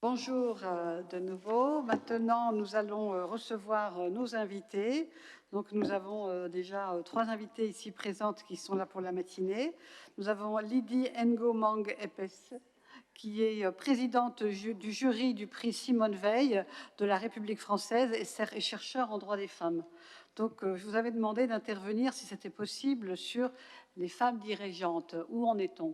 Bonjour de nouveau. Maintenant, nous allons recevoir nos invités. Donc, nous avons déjà 3 invités ici présentes qui sont là pour la matinée. Nous avons Lydie Ngo-Mang Epes, qui est présidente du jury du prix Simone Veil de la République française et chercheur en droit des femmes. Donc, je vous avais demandé d'intervenir, si c'était possible, sur les femmes dirigeantes. Où en est-on ?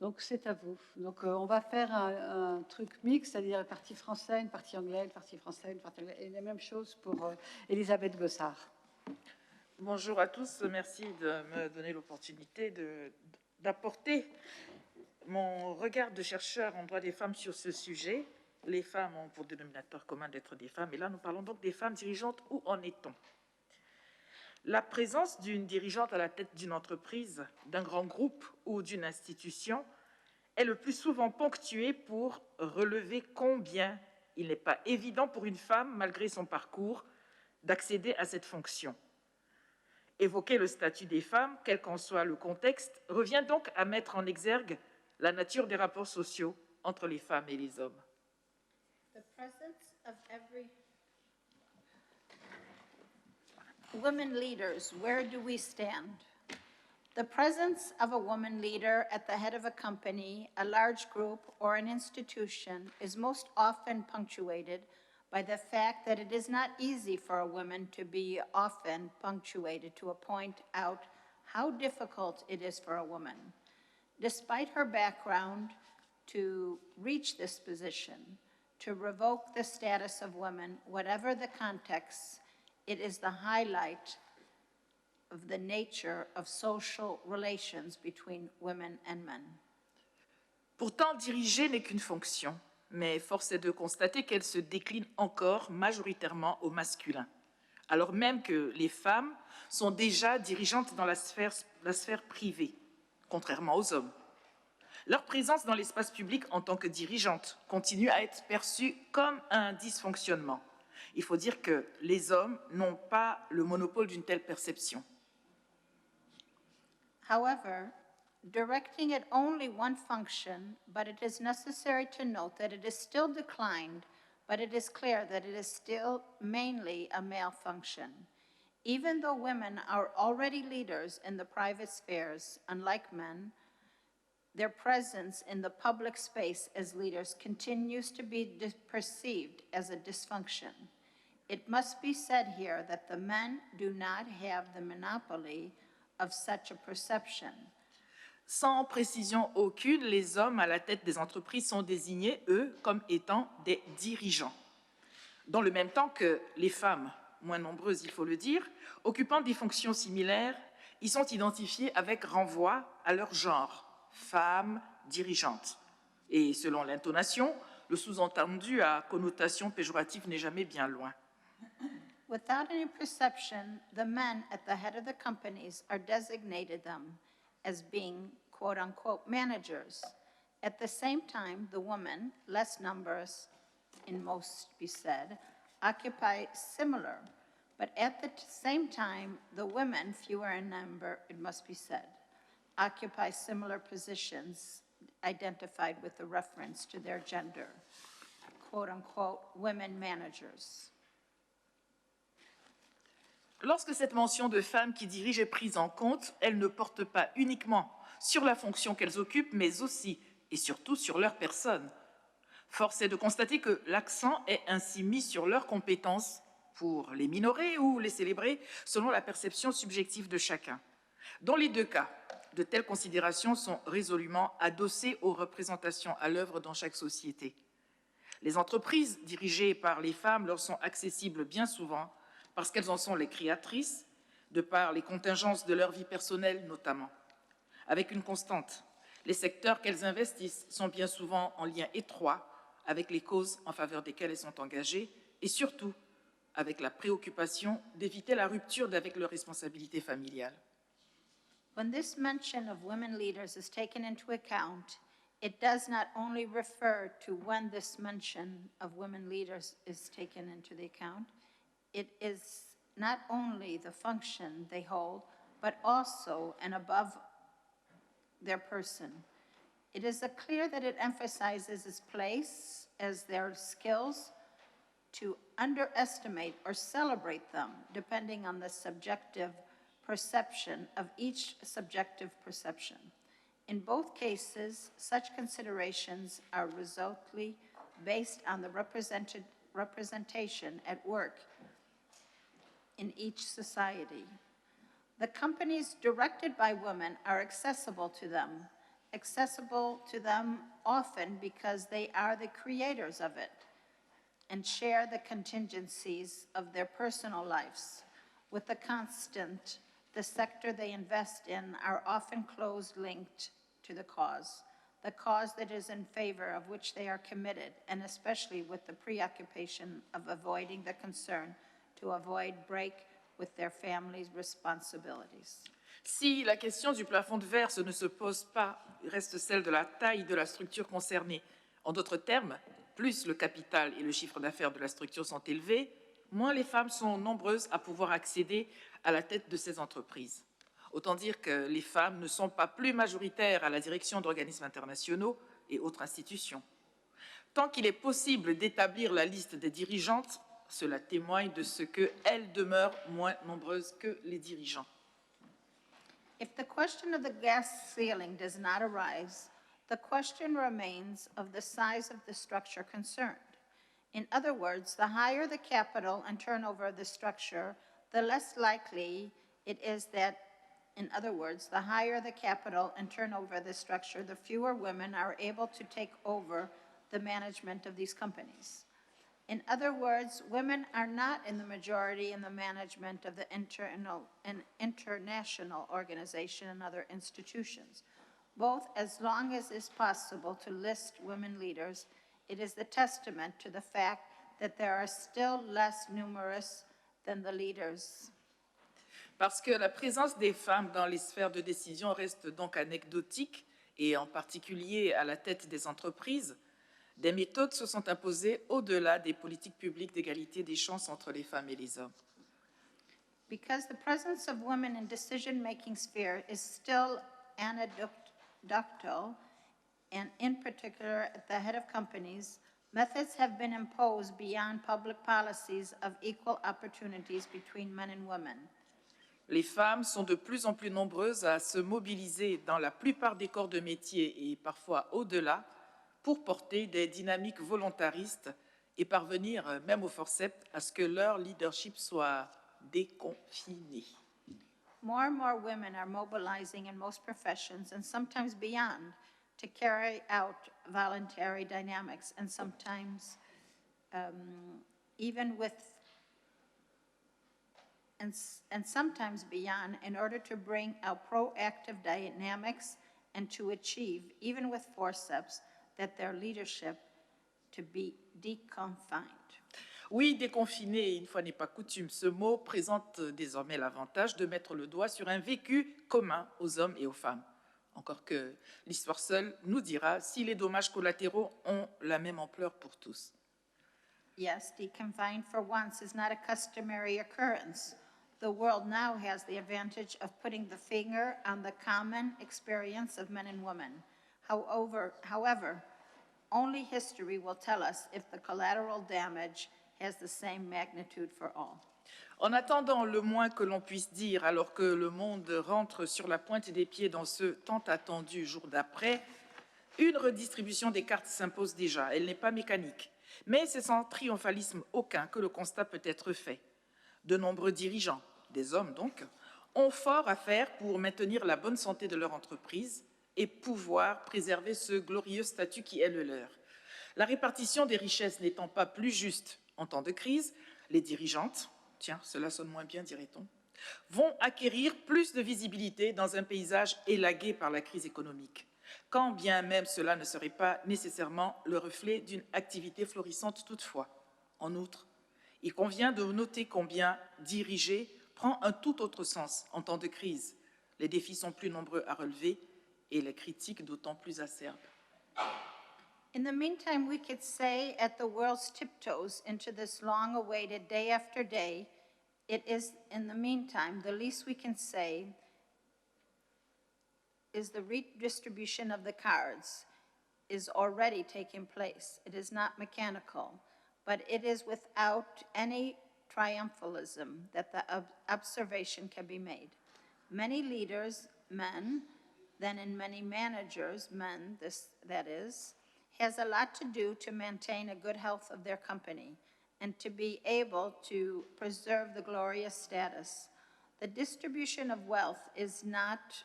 Donc, c'est à vous. Donc, on va faire un truc mix, c'est-à-dire une partie française, une partie anglaise, une partie française, une partie anglaise, et la même chose pour Elisabeth Gossard. Bonjour à tous, merci de me donner l'opportunité d'apporter mon regard de chercheur en droit des femmes sur ce sujet. Les femmes ont pour dénominateur commun d'être des femmes, et là nous parlons donc des femmes dirigeantes. Où en est-on ? La présence d'une dirigeante à la tête d'une entreprise, d'un grand groupe ou d'une institution est le plus souvent ponctuée pour relever combien il n'est pas évident pour une femme, malgré son parcours, d'accéder à cette fonction. Évoquer le statut des femmes, quel qu'en soit le contexte, revient donc à mettre en exergue la nature des rapports sociaux entre les femmes et les hommes. Women leaders, where do we stand? The presence of a woman leader at the head of a company, a large group, or an institution is most often punctuated by the fact that it is not easy for a woman to be often punctuated to point out how difficult it is for a woman, despite her background, to reach this position, to revoke the status of women, whatever the context. It is the highlight of the nature of social relations between women and men. Pourtant, diriger n'est qu'une fonction, mais force est de constater qu'elle se décline encore majoritairement au masculin, alors même que les femmes sont déjà dirigeantes dans la sphère privée, contrairement aux hommes. Leur présence dans l'espace public en tant que dirigeante continue à être perçue comme un dysfonctionnement. Il faut dire que les hommes n'ont pas le monopole d'une telle perception. However, directing at only one function, but it is necessary to note that it is still declined, but it is clear that it is still mainly a male function. Even though women are already leaders in the private spheres, unlike men, their presence in the public space as leaders continues to be perceived as a dysfunction. It must be said here that the men do not have the monopoly of such a perception. Sans précision aucune, les hommes à la tête des entreprises sont désignés, eux, comme étant des dirigeants. Dans le même temps que les femmes, moins nombreuses il faut le dire, occupant des fonctions similaires, y sont identifiées avec renvoi à leur genre, femmes dirigeantes. Et selon l'intonation, le sous-entendu à connotation péjorative n'est jamais bien loin. Without any perception, the men at the head of the companies are designated them as being quote-unquote managers. At the same time, the women, less numerous in most be said, occupy similar, but at the same time, the women, fewer in number, it must be said, occupy similar positions identified with the reference to their gender, quote-unquote women managers. Lorsque cette mention de femmes qui dirigent est prise en compte, elle ne porte pas uniquement sur la fonction qu'elles occupent, mais aussi et surtout sur leur personne. Force est de constater que l'accent est ainsi mis sur leurs compétences pour les minorer ou les célébrer selon la perception subjective de chacun. Dans les deux cas, de telles considérations sont résolument adossées aux représentations à l'œuvre dans chaque société. Les entreprises dirigées par les femmes leur sont accessibles bien souvent parce qu'elles en sont les créatrices, de par les contingences de leur vie personnelle notamment. Avec une constante, les secteurs qu'elles investissent sont bien souvent en lien étroit avec les causes en faveur desquelles elles sont engagées et surtout avec la préoccupation d'éviter la rupture avec leurs responsabilités familiales. When this mention of women leaders is taken into account, it does not only refer to when this mention of women leaders is taken into the account, it is not only the function they hold, but also and above their person. It is clear that it emphasizes its place as their skills, to underestimate or celebrate them, depending on the subjective perception of each subjective perception. In both cases, such considerations are resultantly based on the representation at work in each society. The companies directed by women are accessible to them often because they are the creators of it and share the contingencies of their personal lives. With the sector they invest in are often closely linked to the cause that is in favor of which they are committed, and especially with the preoccupation of avoiding the concern to avoid break with their family's responsibilities. Si la question du plafond de verre ne se pose pas, reste celle de la taille de la structure concernée. En d'autres termes, plus le capital et le chiffre d'affaires de la structure sont élevés, moins les femmes sont nombreuses à pouvoir accéder à la tête de ces entreprises. Autant dire que les femmes ne sont pas plus majoritaires à la direction d'organismes internationaux et autres institutions. Tant qu'il est possible d'établir la liste des dirigeantes, cela témoigne de ce qu'elles demeurent moins nombreuses que les dirigeants. If the question of the glass ceiling does not arise, the question remains of the size of the structure concerned. In other words, the higher the capital and turnover of the structure, the less likely it is that, in other words, the higher the capital and turnover of the structure, the fewer women are able to take over the management of these companies. In other words, women are not in the majority in the management of the international organization and other institutions. Both, as long as it is possible to list women leaders, it is the testament to the fact that there are still less numerous than the leaders. Parce que la présence des femmes dans les sphères de décision reste donc anecdotique, et en particulier à la tête des entreprises, des méthodes se sont imposées au-delà des politiques publiques d'égalité des chances entre les femmes et les hommes. Because the presence of women in decision-making sphere is still anecdotal, and in particular at the head of companies, methods have been imposed beyond public policies of equal opportunities between men and women. Les femmes sont de plus en plus nombreuses à se mobiliser dans la plupart des corps de métier et parfois au-delà pour porter des dynamiques volontaristes et parvenir, même au forceps, à ce que leur leadership soit déconfiné. More and more women are mobilizing in most professions and sometimes beyond to carry out voluntary dynamics and sometimes even with and sometimes beyond in order to bring out proactive dynamics and to achieve, even with forceps, that their leadership to be deconfined. Oui, déconfiné, une fois n'est pas coutume, ce mot présente désormais l'avantage de mettre le doigt sur un vécu commun aux hommes et aux femmes. Encore que l'histoire seule nous dira si les dommages collatéraux ont la même ampleur pour tous. Yes, deconfined for once is not a customary occurrence. The world now has the advantage of putting the finger on the common experience of men and women. However, only history will tell us if the collateral damage has the same magnitude for all. En attendant, le moins que l'on puisse dire, alors que le monde rentre sur la pointe des pieds dans ce tant attendu jour d'après, une redistribution des cartes s'impose déjà. Elle n'est pas mécanique, mais c'est sans triomphalisme aucun que le constat peut être fait. De nombreux dirigeants, des hommes donc, ont fort à faire pour maintenir la bonne santé de leur entreprise et pouvoir préserver ce glorieux statut qui est le leur. La répartition des richesses n'étant pas plus juste en temps de crise, les dirigeantes, tiens, cela sonne moins bien, dirait-on, vont acquérir plus de visibilité dans un paysage élagué par la crise économique, quand bien même cela ne serait pas nécessairement le reflet d'une activité florissante toutefois. En outre, il convient de noter combien diriger prend un tout autre sens en temps de crise. Les défis sont plus nombreux à relever et les critiques d'autant plus acerbes. In the meantime, we could say at the world's tiptoes into this long-awaited day after day, it is, in the meantime, the least we can say is the redistribution of the cards. is already taking place. It is not mechanical, but it is without any triumphalism that the observation can be made. Many leaders, men, then in many managers, men, that is, has a lot to do to maintain a good health of their company and to be able to preserve the glorious status. The distribution of wealth is not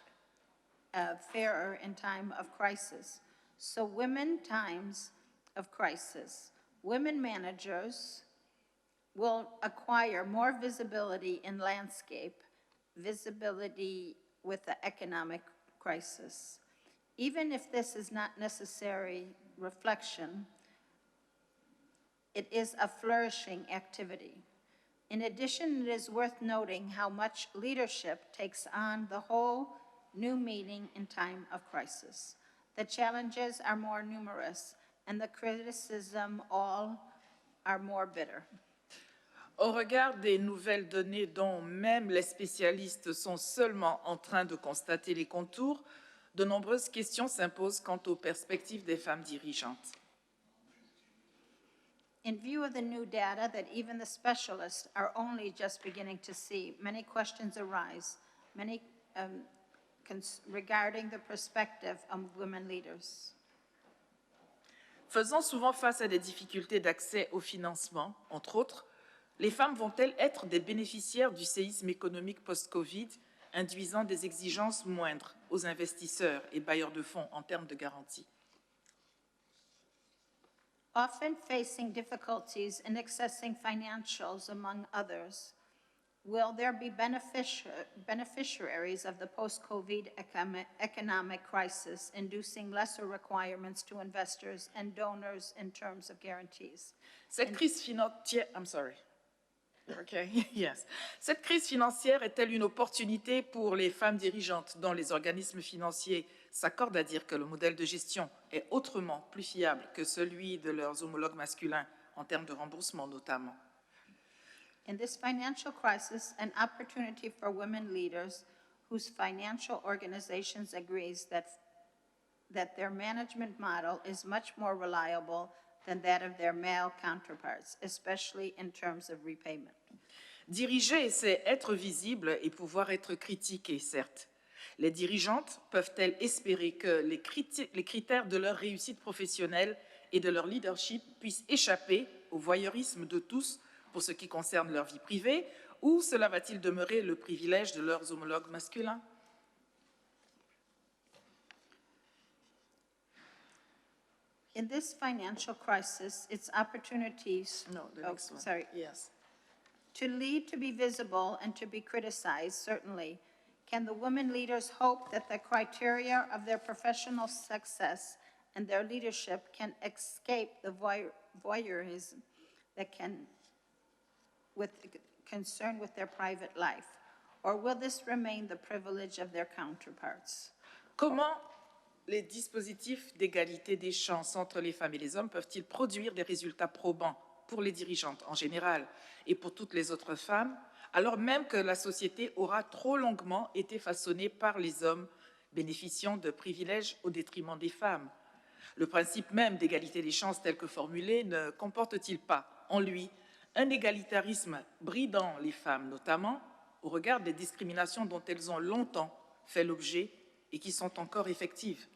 fairer in time of crisis. So women times of crisis, women managers will acquire more visibility in landscape, visibility with the economic crisis. Even if this is not necessary reflection, it is a flourishing activity. In addition, it is worth noting how much leadership takes on the whole new meaning in time of crisis. The challenges are more numerous, and the criticism all are more bitter. Au regard des nouvelles données dont même les spécialistes sont seulement en train de constater les contours, de nombreuses questions s'imposent quant aux perspectives des femmes dirigeantes. In view of the new data that even the specialists are only just beginning to see, many questions arise, regarding the perspective of women leaders. Faisant souvent face à des difficultés d'accès au financement, entre autres, les femmes vont-elles être des bénéficiaires du séisme économique post-Covid, induisant des exigences moindres aux investisseurs et bailleurs de fonds en termes de garantie? Often facing difficulties in accessing financials, among others, will there be beneficiaries of the post-COVID economic crisis, inducing lesser requirements to investors and donors in terms of guarantees? Cette crise financière, I'm sorry. Okay, yes. Cette crise financière est-elle une opportunité pour les femmes dirigeantes dont les organismes financiers s'accordent à dire que le modèle de gestion est autrement plus fiable que celui de leurs homologues masculins en termes de remboursement notamment? In this financial crisis, an opportunity for women leaders whose financial organizations agrees that their management model is much more reliable than that of their male counterparts, especially in terms of repayment. Diriger, c'est être visible et pouvoir être critiqué, certes. Les dirigeantes peuvent-elles espérer que les critères de leur réussite professionnelle et de leur leadership puissent échapper au voyeurisme de tous pour ce qui concerne leur vie privée, ou cela va-t-il demeurer le privilège de leurs homologues masculins? In this financial crisis, its opportunities Yes. to lead, to be visible, and to be criticized, certainly. Can the women leaders hope that the criteria of their professional success and their leadership can escape the voyeurism that can, with concern with their private life? Or will this remain the privilege of their counterparts? Comment les dispositifs d'égalité des chances entre les femmes et les hommes peuvent-ils produire des résultats probants pour les dirigeantes en général et pour toutes les autres femmes, alors même que la société aura trop longuement été façonnée par les hommes bénéficiant de privilèges au détriment des femmes? Le principe même d'égalité des chances tel que formulé ne comporte-t-il pas en lui un égalitarisme bridant les femmes, notamment au regard des discriminations dont elles ont longtemps fait l'objet et qui sont encore effectives?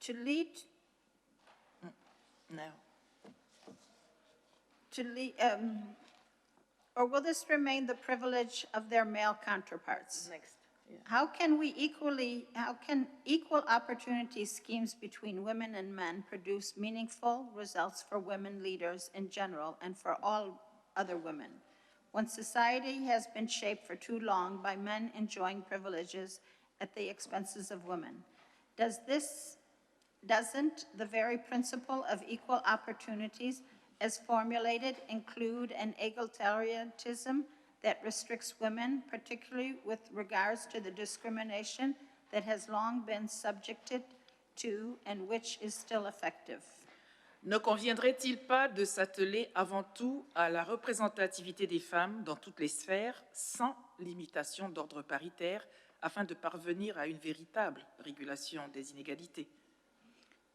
To lead, No. or will this remain the privilege of their male counterparts? Next. Yeah. How can equal opportunity schemes between women and men produce meaningful results for women leaders in general and for all other women, when society has been shaped for too long by men enjoying privileges at the expenses of women? Doesn't the very principle of equal opportunities as formulated include an egalitarianism that restricts women, particularly with regards to the discrimination that has long been subjected to and which is still effective? Ne conviendrait-il pas de s'atteler avant tout à la représentativité des femmes dans toutes les sphères, sans limitation d'ordre paritaire, afin de parvenir à une véritable régulation des inégalités.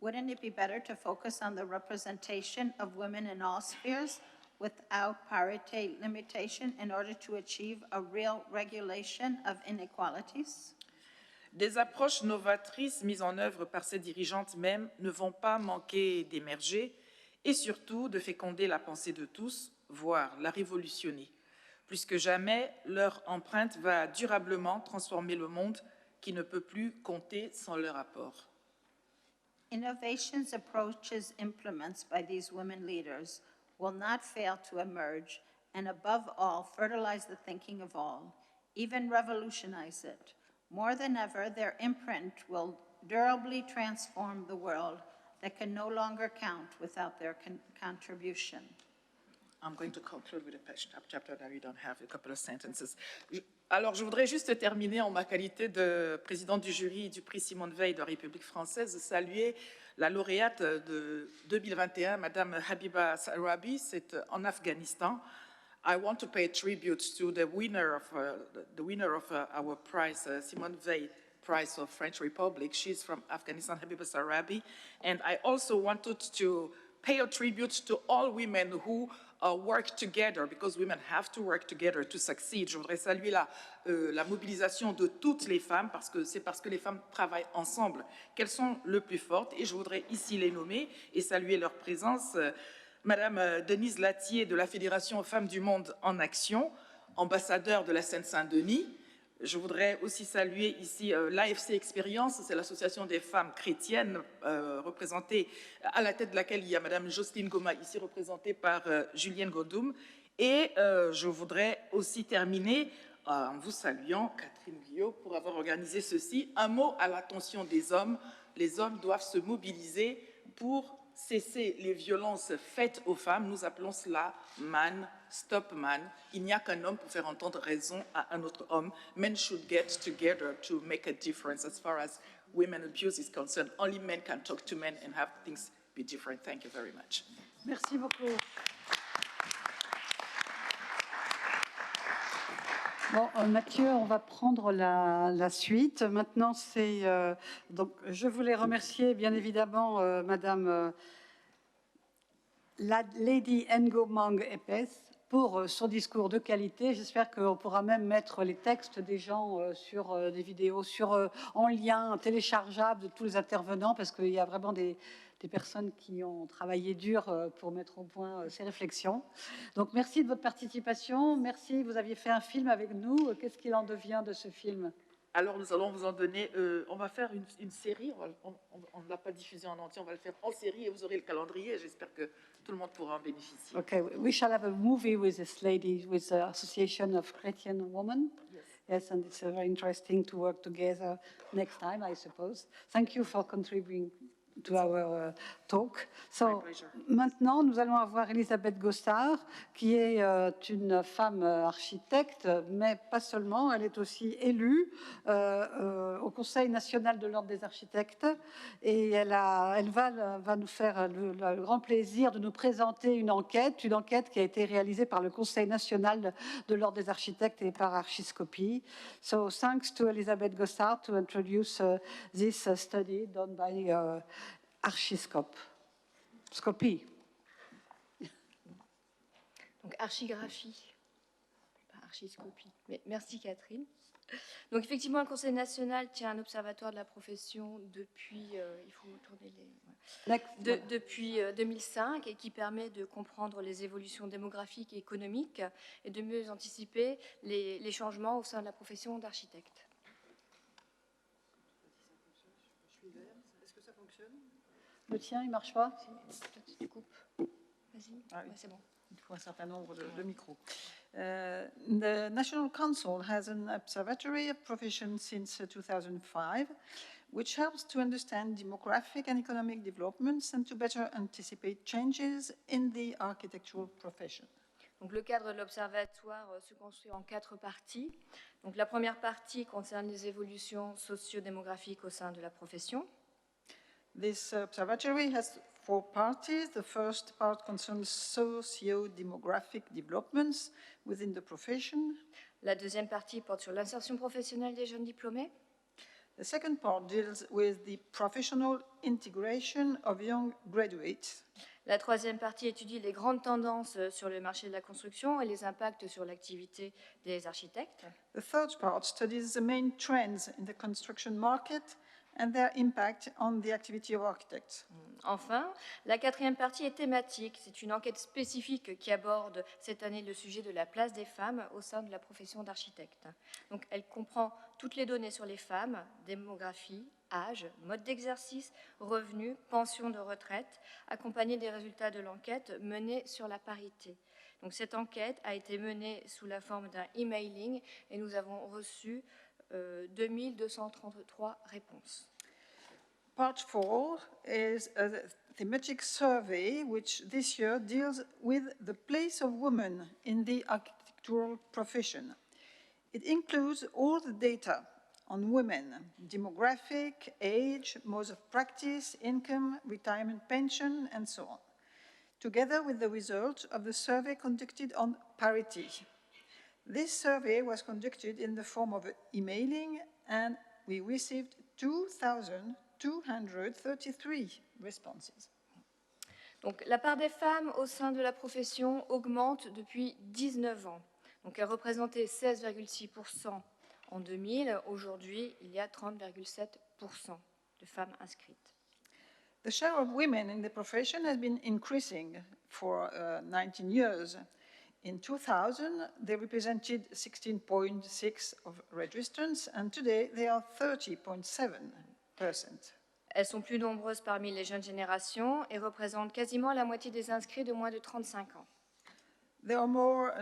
Wouldn't it be better to focus on the representation of women in all spheres without parity limitation in order to achieve a real regulation of inequalities? Des approches novatrices mises en œuvre par ces dirigeantes même ne vont pas manquer d'émerger et surtout de féconder la pensée de tous, voire la révolutionner. Plus que jamais, leur empreinte va durablement transformer le monde qui ne peut plus compter sans leur apport. Innovations, approaches, implements by these women leaders will not fail to emerge and above all, fertilize the thinking of all, even revolutionize it. More than ever, their imprint will durably transform the world that can no longer count without their contribution. I'm going to conclude with a chapter that we don't have, a couple of sentences. Alors, je voudrais juste terminer en ma qualité de présidente du jury du prix Simone Veil de la République française, saluer la lauréate de 2021, Madame Habiba Sarabi, c'est en Afghanistan. I want to pay tribute to the winner of our prize, Simone Veil Prize of French Republic. She's from Afghanistan, Habiba Sarabi. And I also wanted to pay a tribute to all women who work together, because women have to work together to succeed. Je voudrais saluer la mobilisation de toutes les femmes, parce que les femmes travaillent ensemble qu'elles sont le plus fortes. Et je voudrais ici les nommer et saluer leur présence. Madame Denise Latier de la Fédération Femmes du Monde en Action, ambassadeur de la Seine-Saint-Denis. Je voudrais aussi saluer ici l'AFC Expérience, c'est l'association des femmes chrétiennes représentée, à la tête de laquelle il y a Madame Jocelyne Goma, ici représentée par Julienne Godoum. Et je voudrais aussi terminer en vous saluant, Catherine Guillot, pour avoir organisé ceci. Un mot à l'attention des hommes. Les hommes doivent se mobiliser pour cesser les violences faites aux femmes. Nous appelons cela man, stop man. Il n'y a qu'un homme pour faire entendre raison à un autre homme. Men should get together to make a difference as far as women abuse is concerned. Only men can talk to men and have things be different. Thank you very much. Merci beaucoup. Bon, Mathieu, on va prendre la suite. Maintenant, donc, je voulais remercier bien évidemment Madame Lady Ngomang Epes pour son discours de qualité. J'espère qu'on pourra même mettre les textes des gens sur des vidéos, en lien téléchargeable de tous les intervenants, parce qu'il y a vraiment des personnes qui ont travaillé dur pour mettre au point ces réflexions. Donc, merci de votre participation. Merci, vous aviez fait un film avec nous. Qu'est-ce qu'il en devient de ce film? Alors, nous allons vous en donner... on va faire une série. On ne l'a pas diffusé en entier. On va le faire en série et vous aurez le calendrier. J'espère que tout le monde pourra en bénéficier. Okay, we shall have a movie with this lady, with the Association of Christian Women. Yes, and it's very interesting to work together next time, I suppose. Thank you for contributing to our talk. So, maintenant, nous allons avoir Elisabeth Gossard, qui est une femme architecte, mais pas seulement, elle est aussi élue au Conseil national de l'Ordre des architectes, et elle va nous faire le grand plaisir de nous présenter une enquête qui a été réalisée par le Conseil national de l'Ordre des architectes et par Archiscopie. So, thanks to Elisabeth Gossard to introduce this study done by Archiscopie. Donc archigraphie, pas archiscopie. Mais merci Catherine. Donc effectivement, le Conseil national tient un observatoire de la profession depuis, il faut tourner depuis 2005, et qui permet de comprendre les évolutions démographiques et économiques et de mieux anticiper les changements au sein de la profession d'architecte. Est-ce que ça fonctionne? Le tien, il ne marche pas? Tu coupes. Vas-y, Ah oui. ouais, c'est bon. Il faut un certain nombre de micros. The National Council has an observatory of profession since 2005, which helps to understand demographic and economic developments and to better anticipate changes in the architectural profession. Donc, le cadre de l'observatoire se construit en 4 parties. Donc, la première partie concerne les évolutions socio-démographiques au sein de la profession. This observatory has 4 parties. The first part concerns socio-demographic developments within the profession. La deuxième partie porte sur l'insertion professionnelle des jeunes diplômés. The second part deals with the professional integration of young graduates. La troisième partie étudie les grandes tendances sur le marché de la construction et les impacts sur l'activité des architectes. The third part studies the main trends in the construction market and their impact on the activity of architects. Enfin, la quatrième partie est thématique. C'est une enquête spécifique qui aborde cette année le sujet de la place des femmes au sein de la profession d'architecte. Donc, elle comprend toutes les données sur les femmes, démographie, âge, mode d'exercice, revenus, pension de retraite, accompagnée des résultats de l'enquête menée sur la parité. Donc, cette enquête a été menée sous la forme d'un e-mailing et nous avons reçu 2233 réponses. Part 4 is a thematic survey which this year deals with the place of women in the architectural profession. It includes all the data on women, demographic, age, modes of practice, income, retirement pension, and so on, together with the results of the survey conducted on parity. This survey was conducted in the form of emailing, and we received 2,233 responses. Donc, la part des femmes au sein de la profession augmente depuis 19 ans. Donc, elle représentait 16,6% en 2000. Aujourd'hui, il y a 30,7% de femmes inscrites. The share of women in the profession has been increasing for 19 years. In 2000, they represented 16.6% of registrants, and today they are 30.7%. Elles sont plus nombreuses parmi les jeunes générations et représentent quasiment la moitié des inscrits de moins de 35 ans. They are more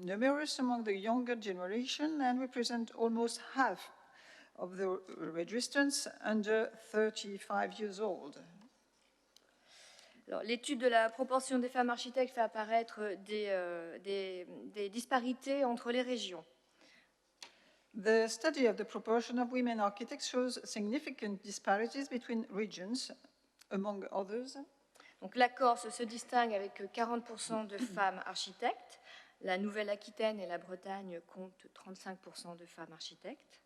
numerous among the younger generation and represent almost half of the registrants under 35 years old. L'étude de la proportion des femmes architectes fait apparaître des disparités entre les régions. The study of the proportion of women architects shows significant disparities between regions, among others. Donc, la Corse se distingue avec 40% de femmes architectes. La Nouvelle-Aquitaine et la Bretagne comptent 35% de femmes architectes.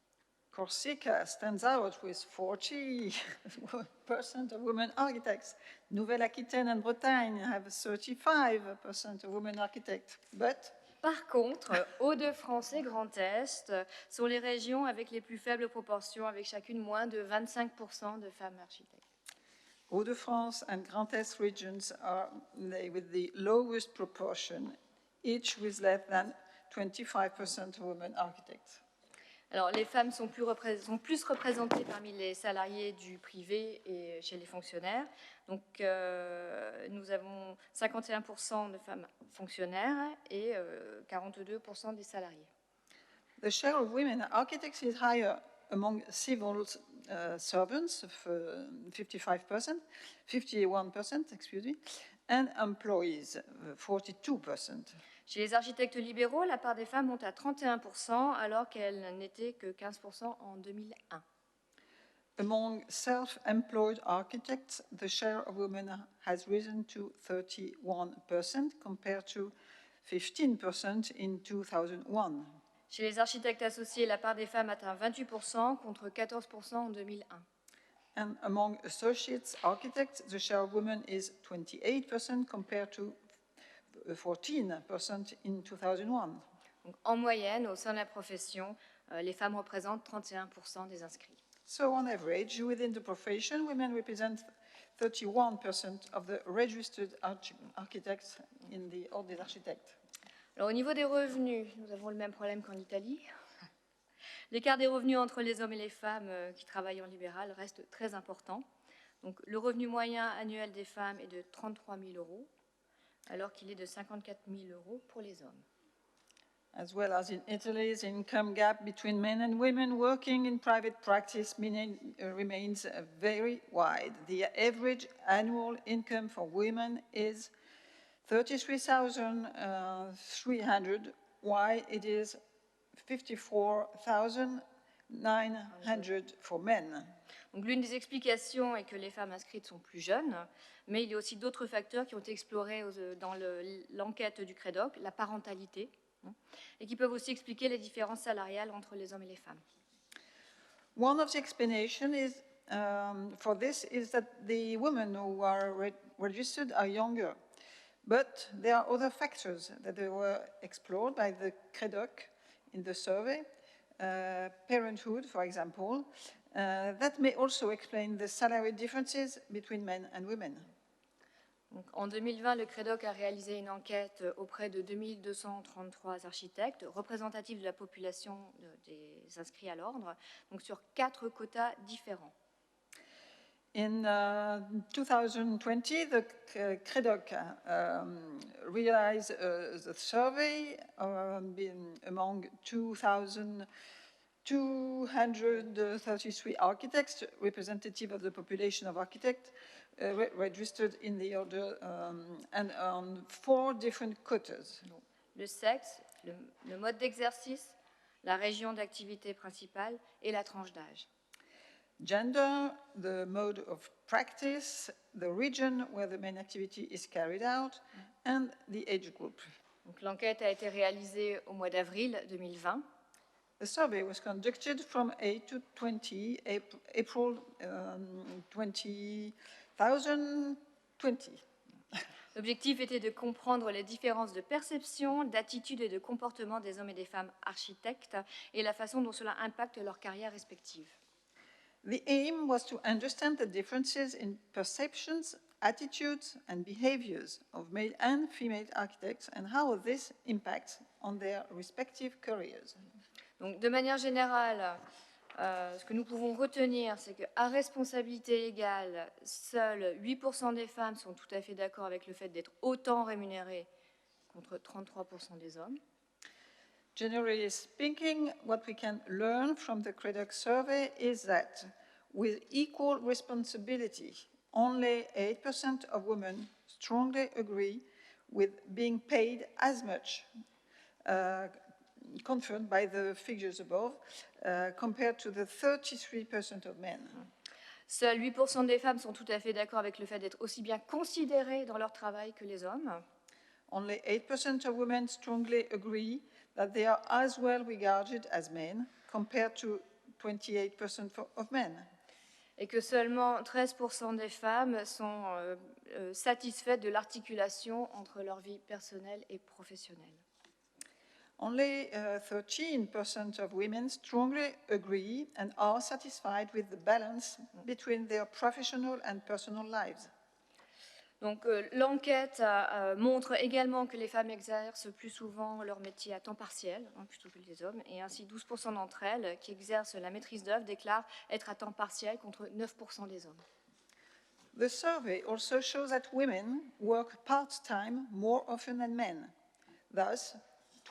Corsica stands out with 40% of women architects. Nouvelle-Aquitaine and Bretagne have 35% of women architects. But par contre, Hauts-de-France et Grand Est sont les régions avec les plus faibles proportions, avec chacune moins de 25% de femmes architectes. Hauts-de-France and Grand Est regions are with the lowest proportion, each with less than 25% of women architects. Alors, les femmes sont plus représentées parmi les salariés du privé et chez les fonctionnaires. Donc, nous avons 51% de femmes fonctionnaires et 42% des salariés. The share of women architects is higher among civil servants, of 51%, excuse me, and employees, 42%. Chez les architectes libéraux, la part des femmes monte à 31%, alors qu'elle n'était que 15% en 2001. Among self-employed architects, the share of women has risen to 31% compared to 15% in 2001. Chez les architectes associés, la part des femmes atteint 28% contre 14% en 2001. And among associates architects, the share of women is 28% compared to 14% in 2001. Donc, en moyenne, au sein de la profession, les femmes représentent 31% des inscrits. So on average, within the profession, women represent 31% of the registered architects in the Ordre des architectes. Alors, au niveau des revenus, nous avons le même problème qu'en Italie. L'écart des revenus entre les hommes et les femmes qui travaillent en libéral reste très important. Donc, le revenu moyen annuel des femmes est de 33 000 euros, alors qu'il est de 54 000 euros pour les hommes. As well as in Italy, the income gap between men and women working in private practice remains very wide. The average annual income for women is 33,300, while it is 54,900 for men. Donc, l'une des explications est que les femmes inscrites sont plus jeunes, mais il y a aussi d'autres facteurs qui ont été explorés dans l'enquête du CREDOC, la parentalité, et qui peuvent aussi expliquer les différences salariales entre les hommes et les femmes. One of the explanations for this is that the women who are registered are younger. But there are other factors that were explored by the CREDOC in the survey, parenthood, for example, that may also explain the salary differences between men and women. Donc, en 2020, le CREDOC a réalisé une enquête auprès de 2233 architectes représentatifs de la population des inscrits à l'ordre, donc sur 4 quotas différents. In 2020, the CREDOC realized the survey among 2,233 architects, representative of the population of architects, registered in the order and on 4 different quotas. Le sexe, le mode d'exercice, la région d'activité principale et la tranche d'âge. Gender, the mode of practice, the region where the main activity is carried out, and the age group. Donc, l'enquête a été réalisée au mois d'avril 2020. The survey was conducted from 8 to 20 April 2020. L'objectif était de comprendre les différences de perception, d'attitude et de comportement des hommes et des femmes architectes et la façon dont cela impacte leur carrière respective. The aim was to understand the differences in perceptions, attitudes, and behaviors of male and female architects and how this impacts on their respective careers. Donc, de manière générale, ce que nous pouvons retenir, c'est qu'à responsabilité égale, seuls 8% des femmes sont tout à fait d'accord avec le fait d'être autant rémunérées contre 33% des hommes. Generally speaking, what we can learn from the CREDOC survey is that with equal responsibility, only 8% of women strongly agree with being paid as much, confirmed by the figures above, compared to the 33% of men. Seuls 8% des femmes sont tout à fait d'accord avec le fait d'être aussi bien considérées dans leur travail que les hommes. Only 8% of women strongly agree that they are as well regarded as men, compared to 28% of men. Et que seulement 13% des femmes sont satisfaites de l'articulation entre leur vie personnelle et professionnelle. Only 13% of women strongly agree and are satisfied with the balance between their professional and personal lives. Donc, l'enquête montre également que les femmes exercent plus souvent leur métier à temps partiel plutôt que les hommes, et ainsi 12% d'entre elles qui exercent la maîtrise d'œuvre déclarent être à temps partiel contre 9% des hommes. The survey also shows that women work part-time more often than men. Thus,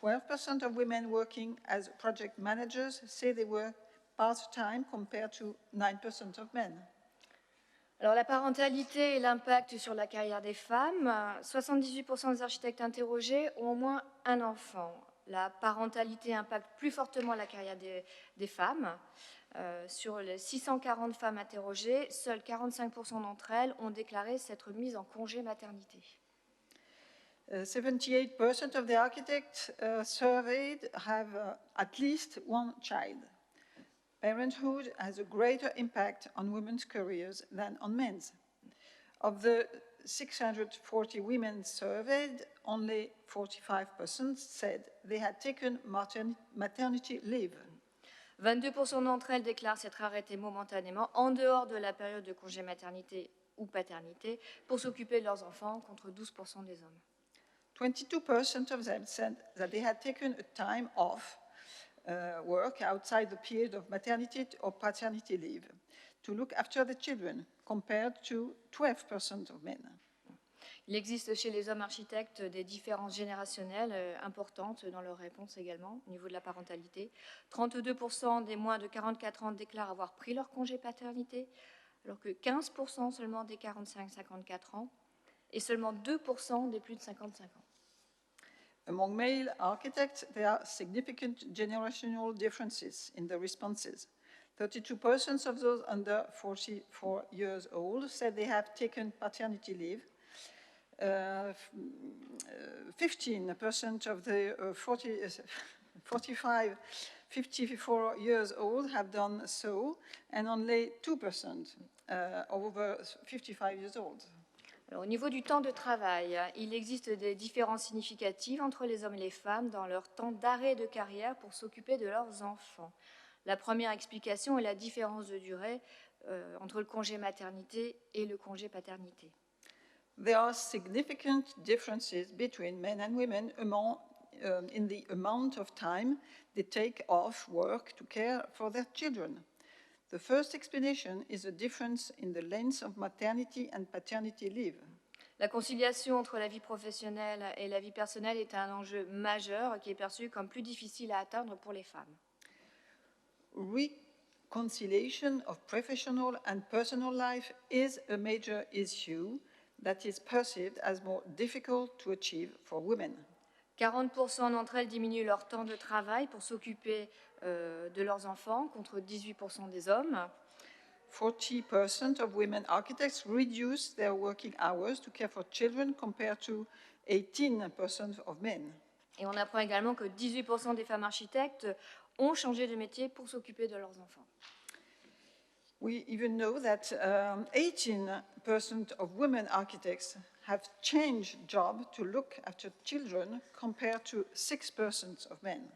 12% of women working as project managers say they work part-time compared to 9% of men. Alors, la parentalité et l'impact sur la carrière des femmes, 78% des architectes interrogés ont au moins un enfant. La parentalité impacte plus fortement la carrière des femmes. Sur les 640 femmes interrogées, seules 45% d'entre elles ont déclaré s'être mises en congé maternité. 78% of the architects surveyed have at least one child. Parenthood has a greater impact on women's careers than on men's. Of the 640 women surveyed, only 45% said they had taken maternity leave. 22% d'entre elles déclarent s'être arrêtées momentanément en dehors de la période de congé maternité ou paternité pour s'occuper de leurs enfants contre 12% des hommes. 22% of them said that they had taken a time off work outside the period of maternity or paternity leave to look after the children, compared to 12% of men. Il existe chez les hommes architectes des différences générationnelles importantes dans leurs réponses également, au niveau de la parentalité. 32% des moins de 44 ans déclarent avoir pris leur congé paternité, alors que 15% seulement des 45-54 ans, et seulement 2% des plus de 55 ans. Among male architects, there are significant generational differences in the responses. 32% of those under 44 years old said they have taken paternity leave. 15% of the 45, 54 years old have done so, and only 2% over 55 years old. Alors, au niveau du temps de travail, il existe des différences significatives entre les hommes et les femmes dans leur temps d'arrêt de carrière pour s'occuper de leurs enfants. La première explication est la différence de durée entre le congé maternité et le congé paternité. There are significant differences between men and women in the amount of time they take off work to care for their children. The first explanation is a difference in the length of maternity and paternity leave. La conciliation entre la vie professionnelle et la vie personnelle est un enjeu majeur qui est perçu comme plus difficile à atteindre pour les femmes. Reconciliation of professional and personal life is a major issue that is perceived as more difficult to achieve for women. 40% d'entre elles diminuent leur temps de travail pour s'occuper de leurs enfants, contre 18% des hommes. 40% of women architects reduce their working hours to care for children compared to 18% of men. Et on apprend également que 18% des femmes architectes ont changé de métier pour s'occuper de leurs enfants. We even know that 18% of women architects have changed job to look after children compared to 6% of men.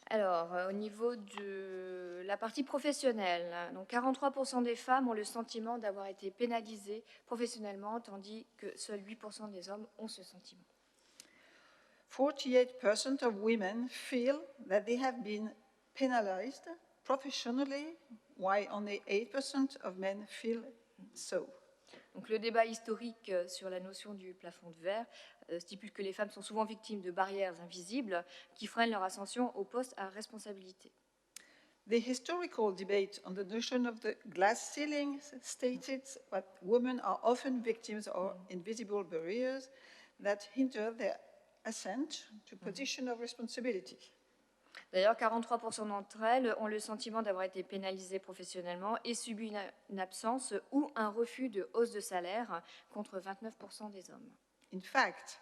Alors, au niveau de la partie professionnelle, donc 43% des femmes ont le sentiment d'avoir été pénalisées professionnellement, tandis que seuls 8% des hommes ont ce sentiment. 48% of women feel that they have been penalized professionally, while only 8% of men feel so. Donc, le débat historique sur la notion du plafond de verre stipule que les femmes sont souvent victimes de barrières invisibles qui freinent leur ascension au poste à responsabilité. The historical debate on the notion of the glass ceiling stated that women are often victims of invisible barriers that hinder their ascent to position of responsibility. D'ailleurs, 43% d'entre elles ont le sentiment d'avoir été pénalisées professionnellement et subi une absence ou un refus de hausse de salaire contre 29% des hommes. In fact,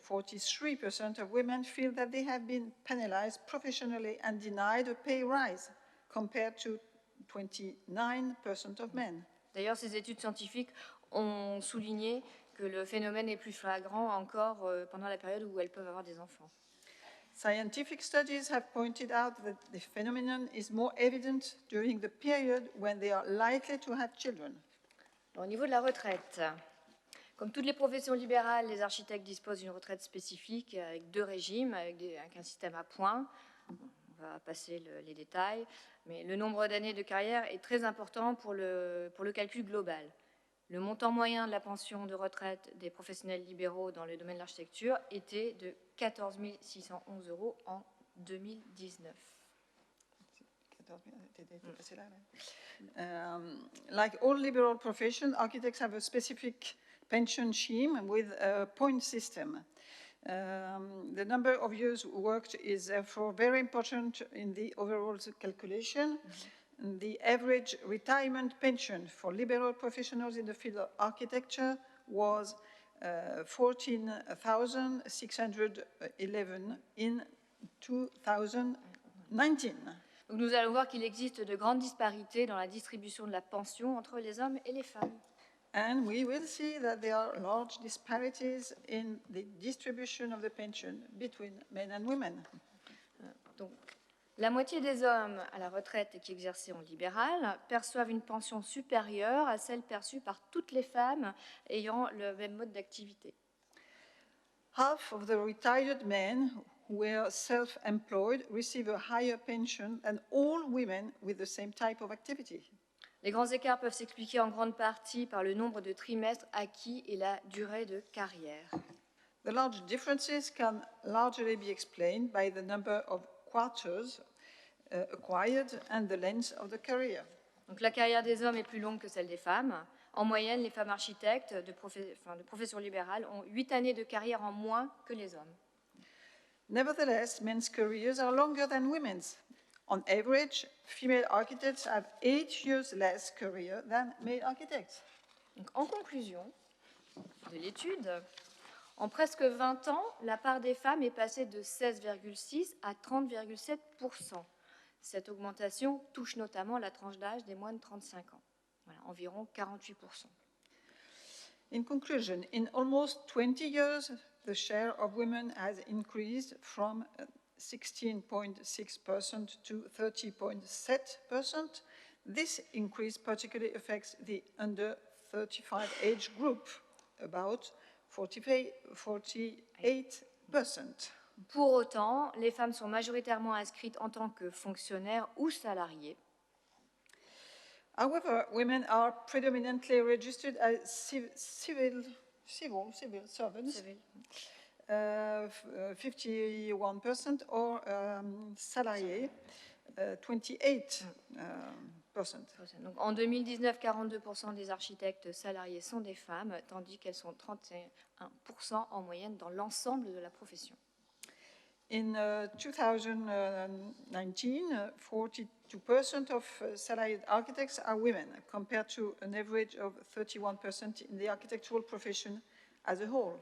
43% of women feel that they have been penalized professionally and denied a pay rise, compared to 29% of men. D'ailleurs, ces études scientifiques ont souligné que le phénomène est plus flagrant encore pendant la période où elles peuvent avoir des enfants. Scientific studies have pointed out that the phenomenon is more evident during the period when they are likely to have children. Au niveau de la retraite, comme toutes les professions libérales, les architectes disposent d'une retraite spécifique avec deux régimes, avec un système à points. On va passer les détails, mais le nombre d'années de carrière est très important pour le calcul global. Le montant moyen de la pension de retraite des professionnels libéraux dans le domaine de l'architecture était de 14 611 € en 2019. Like all liberal professions, architects have a specific pension scheme with a point system. The number of years worked is therefore very important in the overall calculation. The average retirement pension for liberal professionals in the field of architecture was 14,611 in 2019. Donc nous allons voir qu'il existe de grandes disparités dans la distribution de la pension entre les hommes et les femmes. And we will see that there are large disparities in the distribution of the pension between men and women. Donc, la moitié des hommes à la retraite qui exerçaient en libéral perçoivent une pension supérieure à celle perçue par toutes les femmes ayant le même mode d'activité. Half of the retired men who were self-employed receive a higher pension than all women with the same type of activity. Les grands écarts peuvent s'expliquer en grande partie par le nombre de trimestres acquis et la durée de carrière. The large differences can largely be explained by the number of quarters acquired and the length of the career. Donc, la carrière des hommes est plus longue que celle des femmes. En moyenne, les femmes architectes de profession libérale ont 8 années de carrière en moins que les hommes. Nevertheless, men's careers are longer than women's. On average, female architects have 8 years less career than male architects. Donc, en conclusion de l'étude, en presque 20 ans, la part des femmes est passée de 16,6 à 30,7%. Cette augmentation touche notamment la tranche d'âge des moins de 35 ans, voilà, environ 48%. In conclusion, in almost 20 years, the share of women has increased from 16.6% to 30.7%. This increase particularly affects the under 35 age group, about 48%. Pour autant, les femmes sont majoritairement inscrites en tant que fonctionnaires ou salariées. However, women are predominantly registered as civil servants, 51%, or salariés, 28%. Donc, en 2019, 42% des architectes salariés sont des femmes, tandis qu'elles sont 31% en moyenne dans l'ensemble de la profession. In 2019, 42% of salaried architects are women, compared to an average of 31% in the architectural profession as a whole.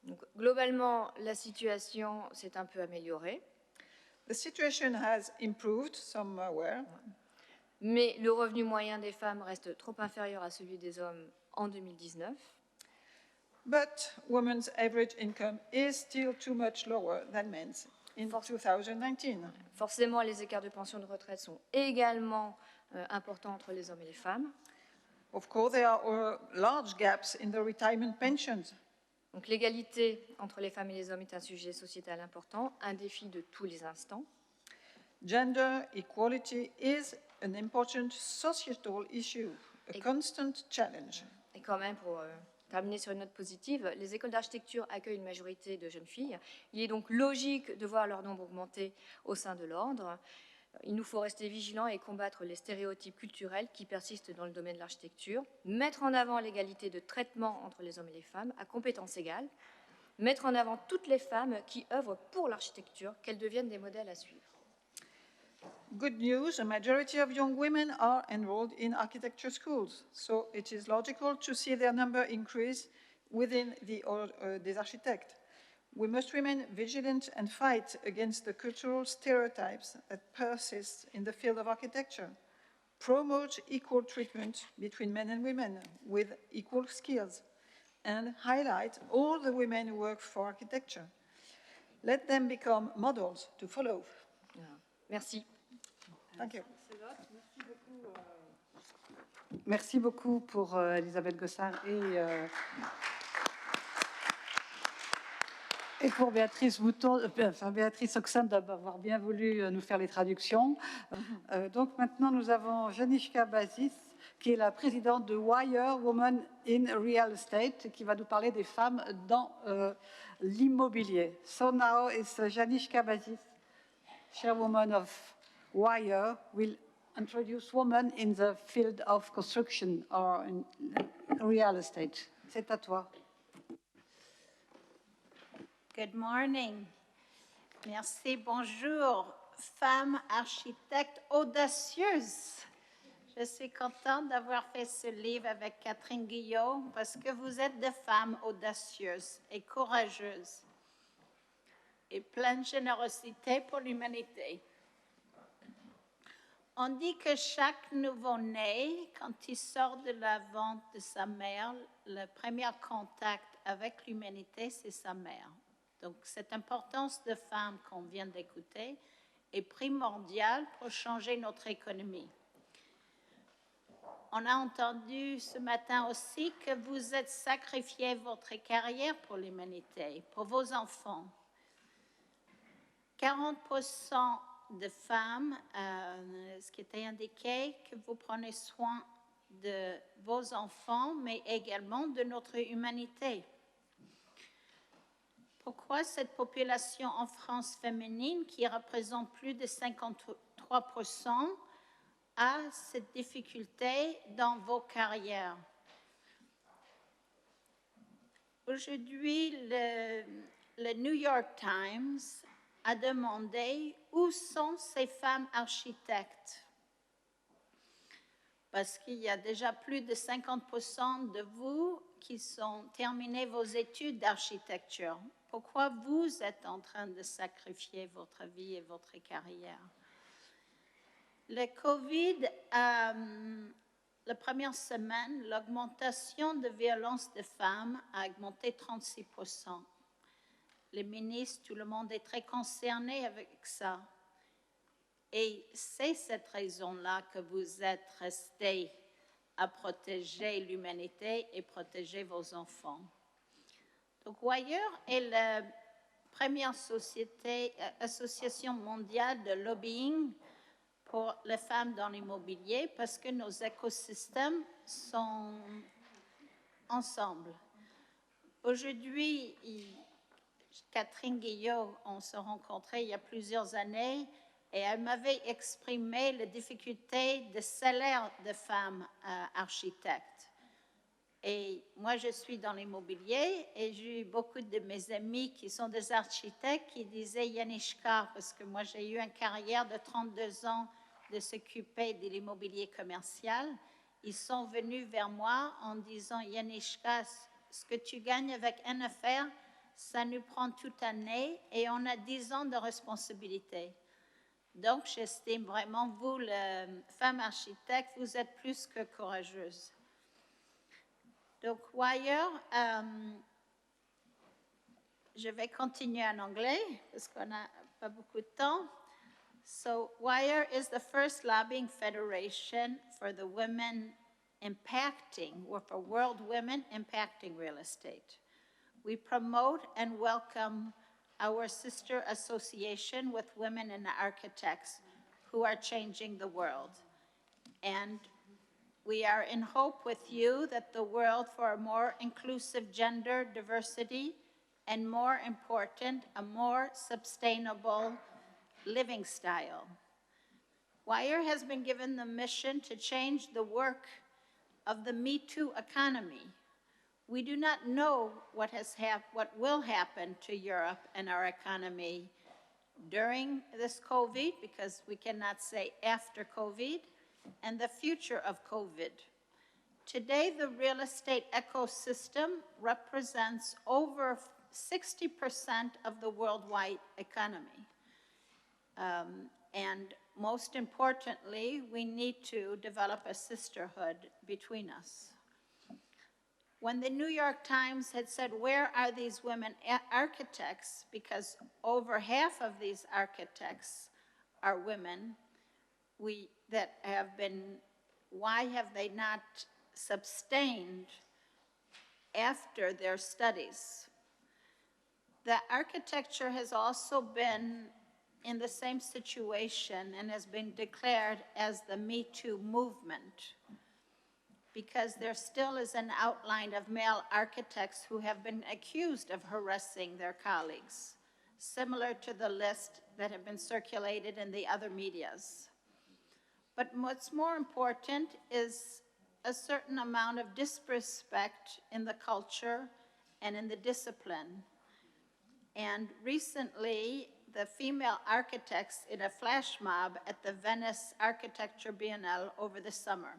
Donc, globalement, la situation s'est un peu améliorée. The situation has improved somewhere, mais le revenu moyen des femmes reste trop inférieur à celui des hommes en 2019. but women's average income is still too much lower than men's in 2019. Forcément, les écarts de pension de retraite sont également importants entre les hommes et les femmes. Of course, there are large gaps in the retirement pensions. Donc, l'égalité entre les femmes et les hommes est un sujet sociétal important, un défi de tous les instants. Gender equality is an important societal issue, a constant challenge. Et quand même, pour terminer sur une note positive, les écoles d'architecture accueillent une majorité de jeunes filles. Il est donc logique de voir leur nombre augmenter au sein de l'ordre. Il nous faut rester vigilants et combattre les stéréotypes culturels qui persistent dans le domaine de l'architecture, mettre en avant l'égalité de traitement entre les hommes et les femmes à compétences égales, mettre en avant toutes les femmes qui œuvrent pour l'architecture, qu'elles deviennent des modèles à suivre. Good news, a majority of young women are enrolled in architecture schools, so it is logical to see their number increase within des architectes. We must remain vigilant and fight against the cultural stereotypes that persist in the field of architecture. Promote equal treatment between men and women with equal skills, and highlight all the women who work for architecture. Let them become models to follow. Merci. Thank you. Merci beaucoup pour Elisabeth Gossard et pour Béatrice Mouton, Béatrice Oxan d'avoir bien voulu nous faire les traductions. Donc maintenant, nous avons Janishka Bazis, qui est la présidente de Wire Women in Real Estate, qui va nous parler des femmes dans l'immobilier. So now it's Janishka Bazis, chairwoman of Wire, will introduce women in the field of construction or in real estate. C'est à toi. Good morning. Merci, bonjour. Femmes architectes audacieuses. Je suis contente d'avoir fait ce livre avec Catherine Guillot parce que vous êtes des femmes audacieuses et courageuses et pleines de générosité pour l'humanité. On dit que chaque nouveau-né, quand il sort de la ventre de sa mère, le premier contact avec l'humanité, c'est sa mère. Donc, cette importance de femme qu'on vient d'écouter est primordiale pour changer notre économie. On a entendu ce matin aussi que vous êtes sacrifié votre carrière pour l'humanité, pour vos enfants. 40% de femmes, ce qui était indiqué, que vous prenez soin de vos enfants, mais également de notre humanité. Pourquoi cette population en France féminine, qui représente plus de 53%, a cette difficulté dans vos carrières? Aujourd'hui, le New York Times a demandé où sont ces femmes architectes. Parce qu'il y a déjà plus de 50% de vous qui ont terminé vos études d'architecture. Pourquoi vous êtes en train de sacrifier votre vie et votre carrière? Le COVID, la première semaine, l'augmentation de violence des femmes a augmenté 36%. Les ministres, tout le monde est très concerné avec ça. Et c'est cette raison-là que vous êtes restés à protéger l'humanité et protéger vos enfants. Donc, Wire est la première association mondiale de lobbying pour les femmes dans l'immobilier parce que nos écosystèmes sont ensemble. Aujourd'hui, Catherine Guillot, on s'est rencontrés il y a plusieurs années et elle m'avait exprimé les difficultés de salaire de femmes architectes. Et moi, je suis dans l'immobilier et j'ai eu beaucoup de mes amis qui sont des architectes qui disaient Yanishka, parce que moi, j'ai eu une carrière de 32 ans de s'occuper de l'immobilier commercial. Ils sont venus vers moi en disant Yanishka, ce que tu gagnes avec une affaire, ça nous prend toute année et on a 10 ans de responsabilité. Donc, j'estime vraiment, vous, les femmes architectes, vous êtes plus que courageuses. Donc, Wire, je vais continuer en anglais parce qu'on n'a pas beaucoup de temps. So, Wire is the first lobbying federation for the women impacting, or for world women impacting real estate. We promote and welcome our sister association with women and architects who are changing the world. And we are in hope with you that the world for a more inclusive gender diversity and, more important, a more sustainable living style. Wire has been given the mission to change the work of the Me Too economy. We do not know what will happen to Europe and our economy during this COVID, because we cannot say after COVID, and the future of COVID. Today, the real estate ecosystem represents over 60% of the worldwide economy. And most importantly, we need to develop a sisterhood between us. When the New York Times had said, where are these women architects? Because over half of these architects are women, why have they not sustained after their studies? The architecture has also been in the same situation and has been declared as the Me Too movement, because there still is an outline of male architects who have been accused of harassing their colleagues, similar to the list that have been circulated in the other medias. But what's more important is a certain amount of disrespect in the culture and in the discipline. And recently, the female architects in a flash mob at the Venice Architecture Biennale over the summer.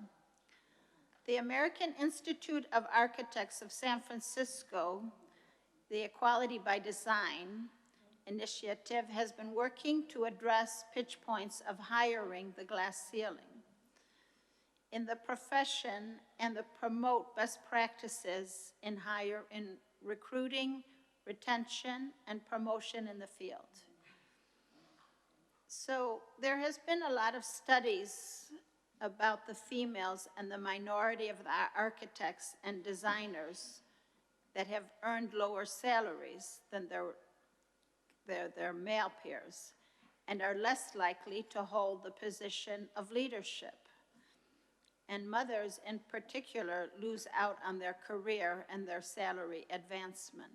The American Institute of Architects of San Francisco, the Equality by Design initiative, has been working to address pinch points of hiring the glass ceiling in the profession and to promote best practices in recruiting, retention, and promotion in the field. So there has been a lot of studies about the females and the minority of the architects and designers that have earned lower salaries than their male peers and are less likely to hold the position of leadership. And mothers in particular lose out on their career and their salary advancement.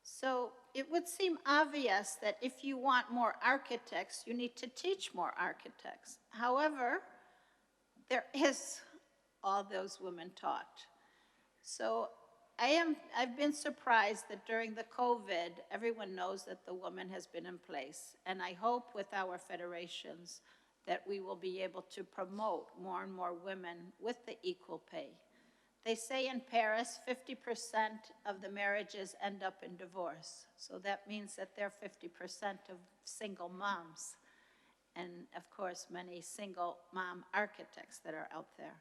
So it would seem obvious that if you want more architects, you need to teach more architects. However, there is all those women taught. So I've been surprised that during the COVID, everyone knows that the woman has been in place. And I hope with our federations that we will be able to promote more and more women with the equal pay. They say in Paris, 50% of the marriages end up in divorce. So that means that there are 50% of single moms. And of course, many single mom architects that are out there.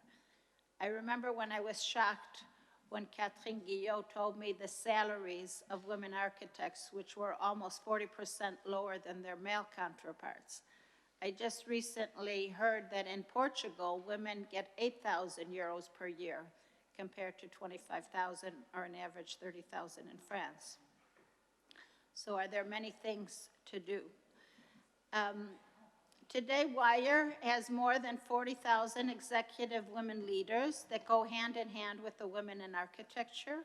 I remember when I was shocked when Catherine Guillot told me the salaries of women architects, which were almost 40% lower than their male counterparts. I just recently heard that in Portugal, women get 8,000 euros per year, compared to 25,000 or an average 30,000 in France. So are there many things to do? Today, WIRE has more than 40,000 executive women leaders that go hand in hand with the women in architecture.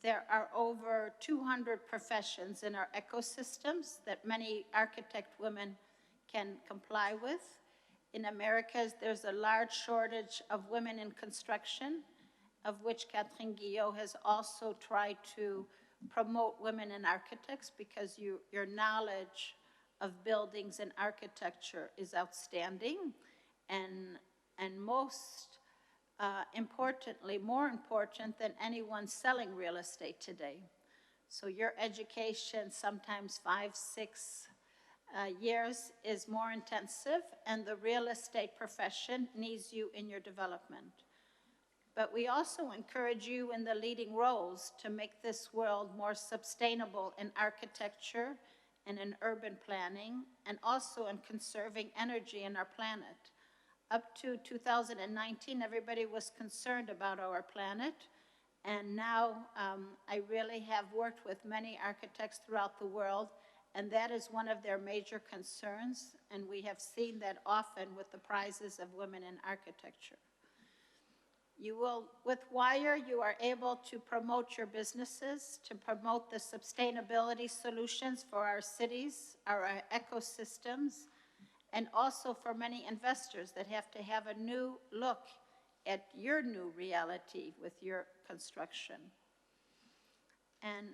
There are over 200 professions in our ecosystems that many architect women can comply with. In Americas, there's a large shortage of women in construction, of which Catherine Guillot has also tried to promote women in architects because your knowledge of buildings and architecture is outstanding, and most importantly, more important than anyone selling real estate today. So your education, sometimes 5, 6 years, is more intensive, and the real estate profession needs you in your development. But we also encourage you in the leading roles to make this world more sustainable in architecture and in urban planning, and also in conserving energy in our planet. Up to 2019, everybody was concerned about our planet, and now I really have worked with many architects throughout the world, and that is one of their major concerns, and we have seen that often with the prizes of women in architecture. With WIRE, you are able to promote your businesses, to promote the sustainability solutions for our cities, our ecosystems, and also for many investors that have to have a new look at your new reality with your construction. And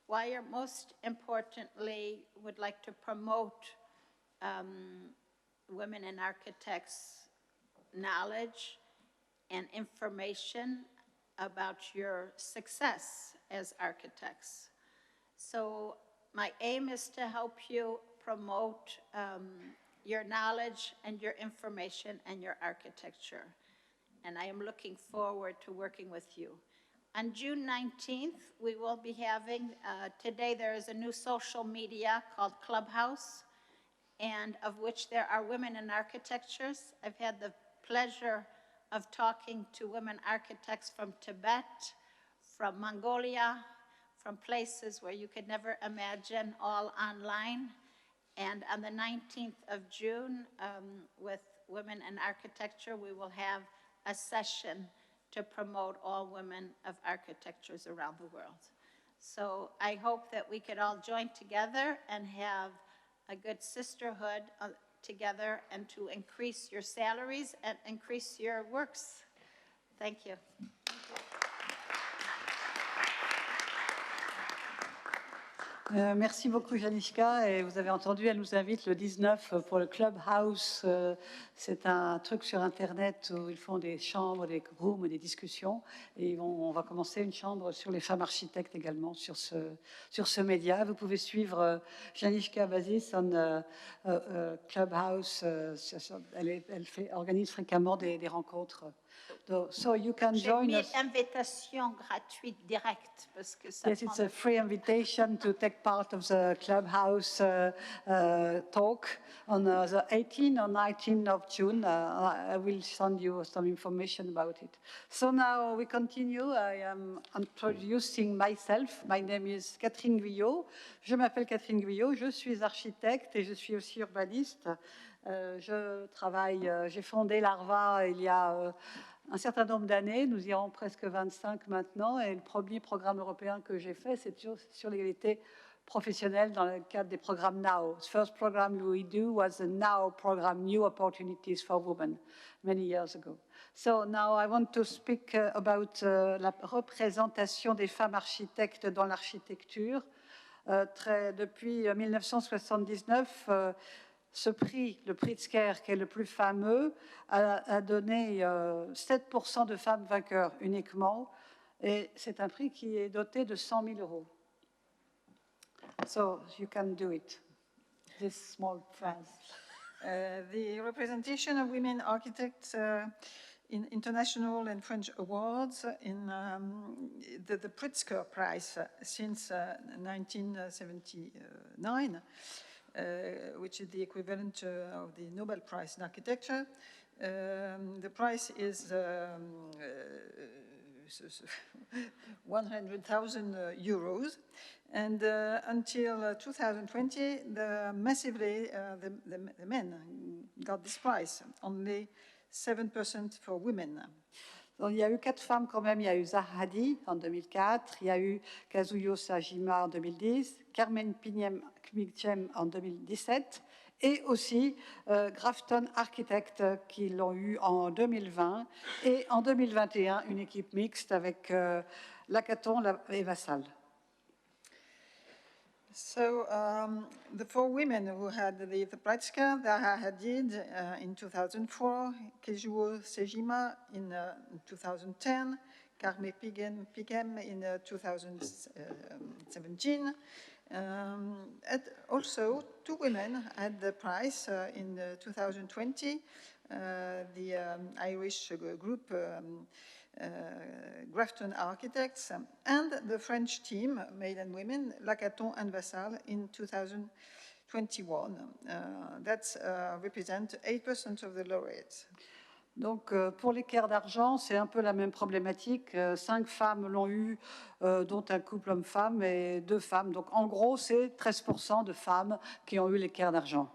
WIRE, most importantly, would like to promote women in architects' knowledge and information about your success as architects. So my aim is to help you promote your knowledge and your information and your architecture. And I am looking forward to working with you. On June 19th, we will be having, today there is a new social media called Clubhouse, and of which there are women in architectures. I've had the pleasure of talking to women architects from Tibet, from Mongolia, from places where you could never imagine, all online. And on the 19th of June, with Women in Architecture, we will have a session to promote all women of architectures around the world. So I hope that we could all join together and have a good sisterhood together, and to increase your salaries and increase your works. Thank you. Merci beaucoup, Janiska. Et vous avez entendu, elle nous invite le 19 pour le Clubhouse. C'est un truc sur Internet où ils font des chambres, des rooms, des discussions. Et on va commencer une chambre sur les femmes architectes également, sur ce média. Vous pouvez suivre Janiska Bazis en Clubhouse. Elle organise fréquemment des rencontres. So you can join us. J'ai mis invitation gratuite directe parce que ça. Yes, it's a free invitation to take part of the Clubhouse talk on the 18th or 19th of June. I will send you some information about it. So now we continue. I am introducing myself. My name is Catherine Guyot. Je m'appelle Catherine Guyot. Je suis architecte et je suis aussi urbaniste. J'ai fondé l'ARVA il y a un certain nombre d'années, nous y avons presque 25 maintenant, et le premier programme européen que j'ai fait, c'est sur l'égalité professionnelle dans le cadre des programmes NOW. The first program we do was the NOW program, New Opportunities for Women, many years ago. So now I want to speak about la représentation des femmes architectes dans l'architecture. Depuis 1979, ce prix, le Pritzker, qui est le plus fameux, a donné 7% de femmes vainqueurs uniquement. Et c'est un prix qui est doté de 100 000 euros. So you can do it, this small prize. The representation of women architects in international and French awards in the Pritzker Prize since 1979, which is the equivalent of the Nobel Prize in Architecture. The prize is 100,000 euros. And until 2020, the men got this prize, only 7% for women. Donc, il y a eu 4 femmes quand même. Il y a eu Zaha Hadid en 2004, il y a eu Kazuyo Sajima en 2010, Carmen Pichem en 2017 et aussi Grafton Architects qui l'ont eu en 2020 et en 2021 une équipe mixte avec Lacaton et Vassal. So the 4 women who had the Pritzker, Zaha Hadid in 2004, Kazuo Sejima in 2010, Carmen Pichem in 2017. And also 2 women had the prize in 2020, the Irish group Grafton Architects and the French team, male and women, Lacaton and Vassal in 2021. That represent 8% of the laureates. Donc, pour l'équerre d'argent, c'est un peu la même problématique. 5 femmes l'ont eu, dont un couple homme-femme et 2 femmes. Donc, en gros, c'est 13% de femmes qui ont eu l'équerre d'argent.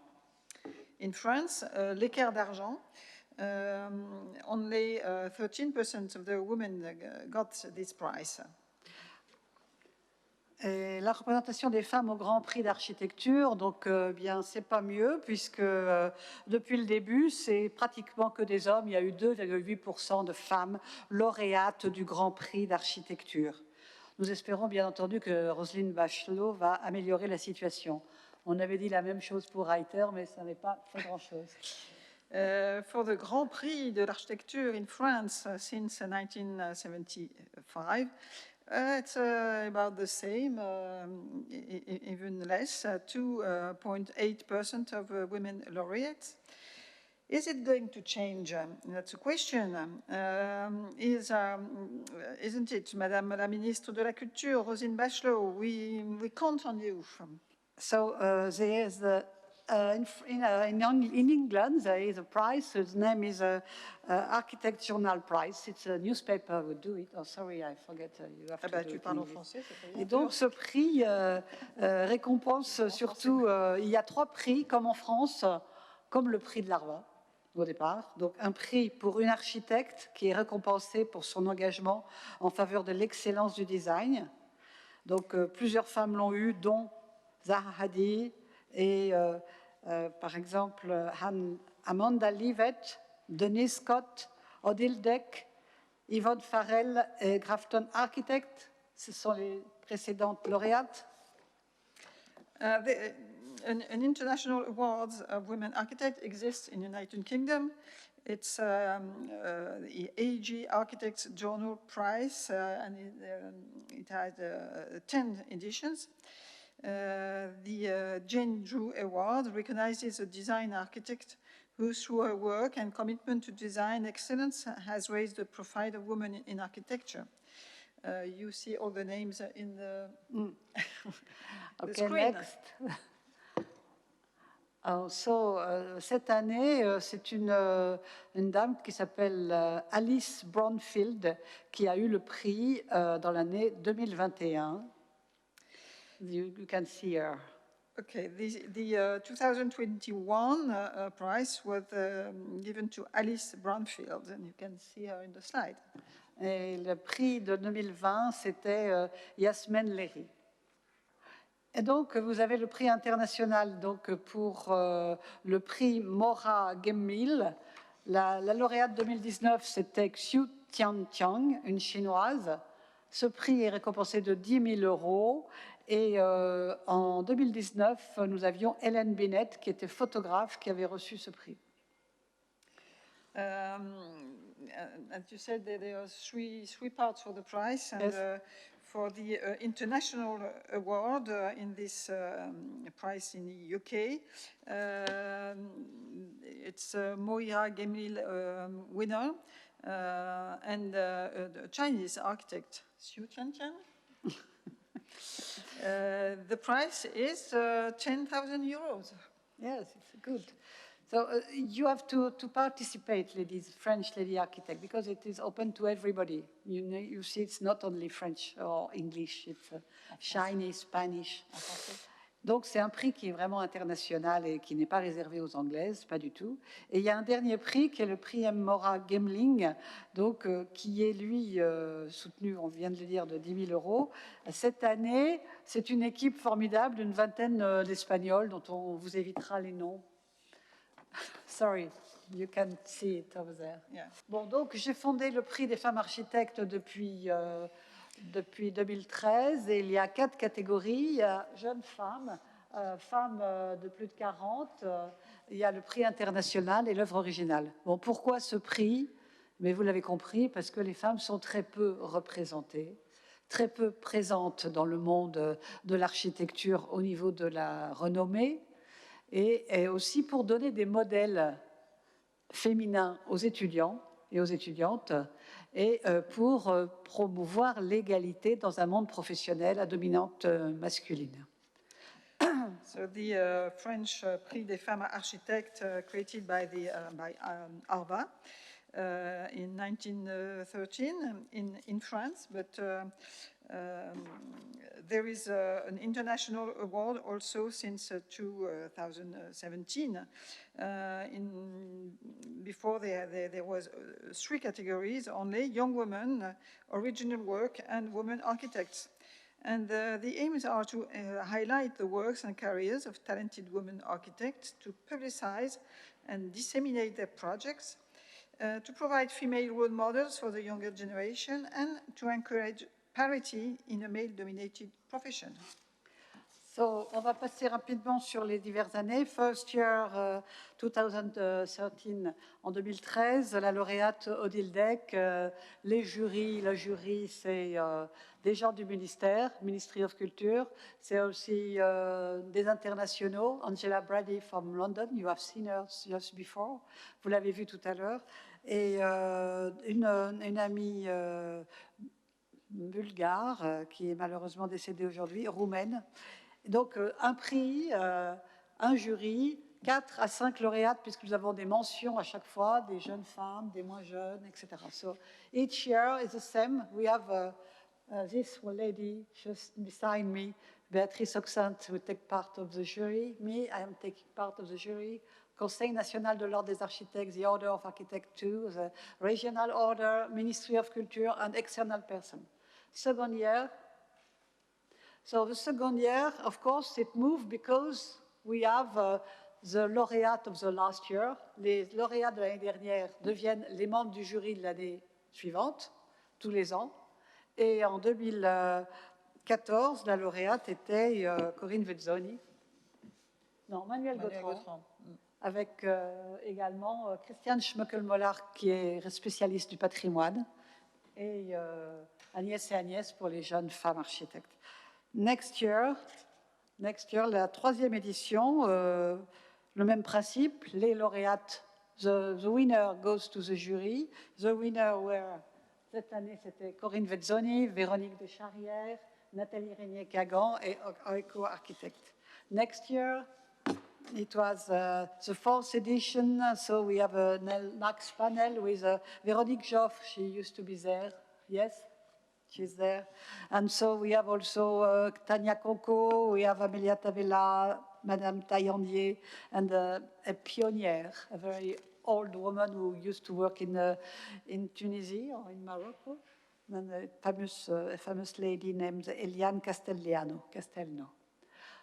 In France, l'équerre d'argent, only 13% of the women got this prize. Et la représentation des femmes au Grand Prix d'architecture, donc bien, c'est pas mieux puisque depuis le début, c'est pratiquement que des hommes. Il y a eu 2,8% de femmes lauréates du Grand Prix d'architecture. Nous espérons bien entendu que Roselyne Bachelot va améliorer la situation. On avait dit la même chose pour Reiter, mais ça n'est pas fait grand-chose. For the Grand Prix de l'architecture in France since 1975, it's about the same, even less, 2.8% of women laureates. Is it going to change? That's a question. Isn't it, Madame la Ministre de la Culture, Roselyne Bachelot? We count on you. So there is in England, there is a prize. Its name is Architect Journal Prize. It's a newspaper who do it. Oh, sorry, I forget. You have to do Tu it parles in en English. français, Et donc, ce prix récompense surtout. Il y a 3 prix, comme en France, comme le prix de l'Arva au départ. Donc, un prix pour une architecte qui est récompensée pour son engagement en faveur de l'excellence du design. Donc, plusieurs femmes l'ont eu, dont Zaha Hadid et par exemple Amanda Leavitt, Denise Scott, Odile Deck, Yvonne Farrell et Grafton Architects. Ce sont les précédentes lauréates. An international awards of women architects exists in the United Kingdom. It's the AG Architects Journal Prize, and it has 10 editions. The Jane Drew Award recognizes a design architect who, through her work and commitment to design excellence, has raised the profile of women in architecture. You see all the names in the, the screen. Next. Cette année, c'est une dame qui s'appelle Alice Brownfield qui a eu le prix dans l'année 2021. You can see her. Okay, the 2021 prize was given to Alice Brownfield, and you can see her in the slide. Et le prix de 2020, c'était Yasmine Léry. Et donc, vous avez le prix international donc, pour le prix Maura Gemmil La lauréate 2019, c'était Xiu Tianqiang, une chinoise. Ce prix est récompensé de 10 000 euros. Et en 2019, nous avions Hélène Binet, qui était photographe, qui avait reçu ce prix. And you said that there are three parts for the prize, and Yes. For the international award in this prize in the UK, it's Moira Gemil winner and a Chinese architect, Xu Tianqian. The price is 10,000 euros. Yes, it's good. So you have to participate, ladies, French lady architect, because it is open to everybody. You see, it's not only French or English, it's Chinese, Spanish. Donc c'est un prix qui est vraiment international et qui n'est pas réservé aux Anglaises, pas du tout. Et il y a un dernier prix qui est le prix M. Mora Gemling, donc, qui est lui soutenu, on vient de le dire, de 10 000 euros. Cette année, c'est une équipe formidable d'une vingtaine d'Espagnols dont on vous évitera les noms. Sorry, you can see it over there. Yeah. Bon, donc j'ai fondé le prix des femmes architectes depuis 2013 et il y a 4 catégories. Il y a jeunes femmes, femmes de plus de 40, il y a le prix international et l'œuvre originale. Bon, pourquoi ce prix? Mais vous l'avez compris, parce que les femmes sont très peu représentées, très peu présentes dans le monde de l'architecture au niveau de la renommée, et aussi pour donner des modèles féminins aux étudiants et aux étudiantes, et pour promouvoir l'égalité dans un monde professionnel à dominante masculine. So the French Prix des femmes architectes created by Arva in 1913 in France, but there is an international award also since 2017. Before there was 3 categories only: young women, original work, and women architects. And the aims are to highlight the works and careers of talented women architects, to publicize and disseminate their projects, to provide female role models for the younger generation, and to encourage parity in a male-dominated profession. So, on va passer rapidement sur les diverses années. First year 2013, en 2013, la lauréate Odile Deck, le jury, c'est des gens du ministère, Ministry of Culture, c'est aussi des internationaux. Angela Brady from London, you have seen her just before, vous l'avez vu tout à l'heure, et une amie bulgare qui est malheureusement décédée aujourd'hui, roumaine. Donc, un prix, un jury, 4 à 5 lauréates, puisque nous avons des mentions à chaque fois, des jeunes femmes, des moins jeunes, etc. So, each year is the same. We have this lady just beside me, Béatrice Oxent, who take part of the jury. Me, I am taking part of the jury. Conseil national de l'ordre des architectes, the Order of Architects too, the Regional Order, Ministry of Culture, and external person. Second year. So the second year, of course, it moved because we have the laureate of the last year. Les lauréats de l'année dernière deviennent les membres du jury de l'année suivante, tous les ans. Et en 2014, la lauréate était Corinne Vezzoni. Non, Manuel Gautran. Avec également Christiane Schmöckel-Mollard, qui est spécialiste du patrimoine, et Agnès et Agnès pour les jeunes femmes architectes. Next year, la 3e édition, le même principe, les lauréates, the winner goes to the jury. The winner were, cette année, c'était Corinne Vezzoni, Véronique de Charrière, Nathalie Régnier-Kagan et Oeko Architect. Next year, it was the 4th edition, so we have a next panel with Véronique Joffre. She used to be there, yes? She's there. And so we have also Tania Conco, we have Amelia Tavella, Madame Taillandier, and a pioneer, a very old woman who used to work in Tunisia or in Morocco, and a famous lady named Eliane Castelno.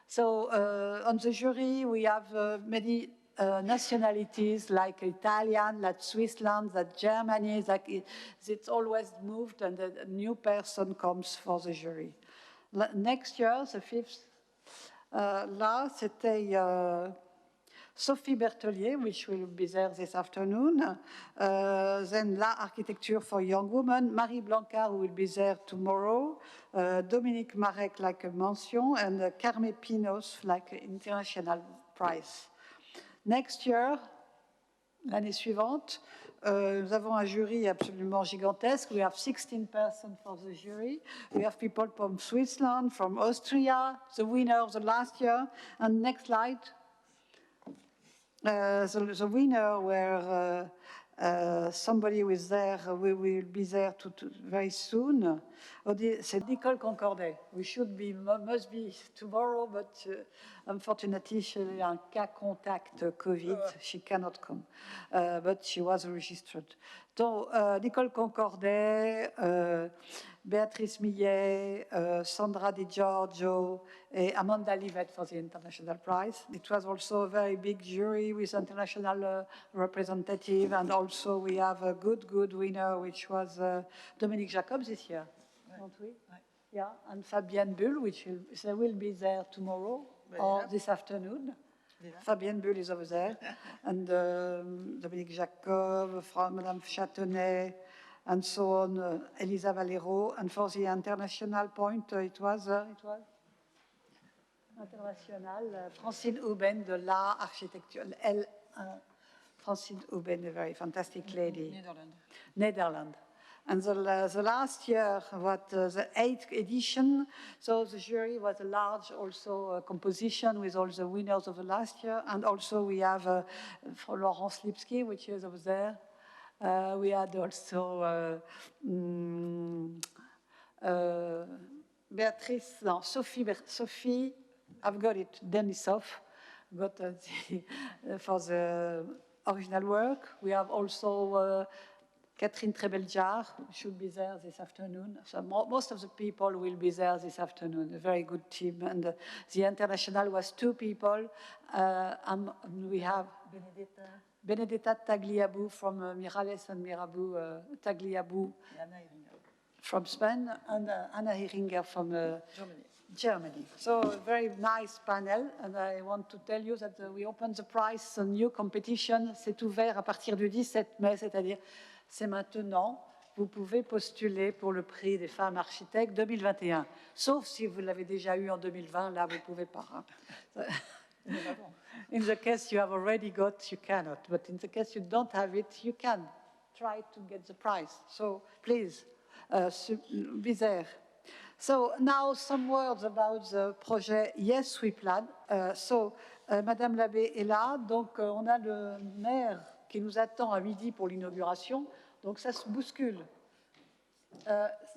So on the jury, we have many nationalities like Italian, like Switzerland, like Germany, it's always moved and a new person comes for the jury. Next year, the fifth, là, c'était Sophie Berthelier, which will be there this afternoon. Then La Architecture for Young Women, Marie Blancard, who will be there tomorrow. Dominique Marek, like a mention, and Carme Pinos, like international prize. Next year, l'année suivante, nous avons un jury absolument gigantesque. We have 16 persons for the jury. We have people from Switzerland, from Austria, the winner of the last year. And next slide. The winner were somebody who is there, we will be there very soon. C'est Nicole Concordet. We must be tomorrow, but unfortunately, she had a cas contact COVID. She cannot come, but she was registered. Donc, Nicole Concordet, Béatrice Millet, Sandra Di Giorgio, and Amanda Livett for the International Prize. It was also a very big jury with international representative, and also we have a good winner, which was Dominique Jacob this year, don't we? Right. Yeah, and Fabienne Bull, they will be there tomorrow or this afternoon. Yeah. Fabienne Bull is over there, and Dominique Jacob, Madame Châtenay, and so on, Elisa Valero. And for the international point, it was international, Francine Houben de La Architecture, Francine Houben, a very fantastic lady. Netherlands. And the last year, the 8th edition, so the jury was a large also composition with all the winners of the last year. And also we have Laurence Lipski, which is over there. We had also Sophie, I've got it, Denisov, got for the original work. We have also Catherine Trebeljar should be there this afternoon. So most of the people will be there this afternoon, a very good team. And the international was 2 people. We have Benedetta Tagliabue from Miralles and Mirabeau, Tagliabue from Spain, and Anna Heringer from Germany. So a very nice panel, and I want to tell you that we opened the prize, a new competition. C'est ouvert à partir du 17 mai, c'est-à-dire c'est maintenant. Vous pouvez postuler pour le prix des femmes architectes 2021. Sauf si vous l'avez déjà eu en 2020, là vous ne pouvez pas. Hein. In the case you have already got, you cannot. But in the case you don't have it, you can try to get the prize. So please, be there. So now some words about the projet Yes We Plan. Madame Labbé est là, donc on a le maire qui nous attend à midi pour l'inauguration, donc ça se bouscule.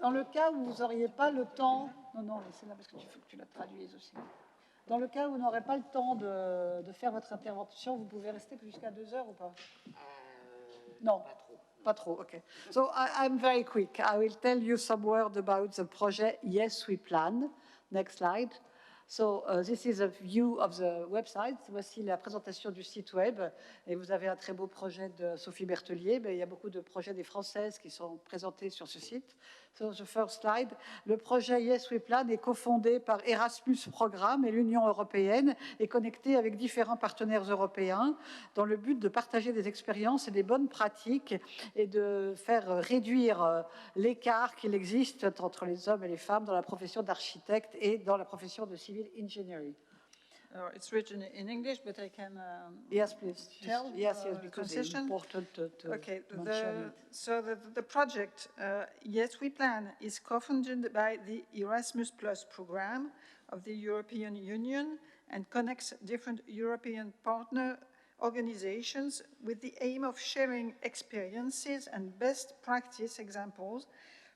Dans le cas où vous n'auriez pas le temps, non, c'est là parce qu'il faut que tu la traduises aussi. Dans le cas où vous n'aurez pas le temps de faire votre intervention, vous pouvez rester jusqu'à 2 heures ou pas? Non, pas trop, okay. So I'm very quick. I will tell you some word about the project Yes We Plan. Next slide. So this is a view of the website. Voici la présentation du site web. Et vous avez un très beau projet de Sophie Berthelier. Mais il y a beaucoup de projets des Françaises qui sont présentés sur ce site. So the first slide. Le projet Yes We Plan est cofondé par Erasmus Programme et l'Union européenne et connecté avec différents partenaires européens dans le but de partager des expériences et des bonnes pratiques et de faire réduire l'écart qu'il existe entre les hommes et les femmes dans la profession d'architecte et dans la profession de civil engineering. It's written in English, but I can yes, please. Tell yes, because it's important to okay, mention it. So the project Yes We Plan is co-funded by the Erasmus Plus program of the European Union and connects different European partner organizations with the aim of sharing experiences and best practice examples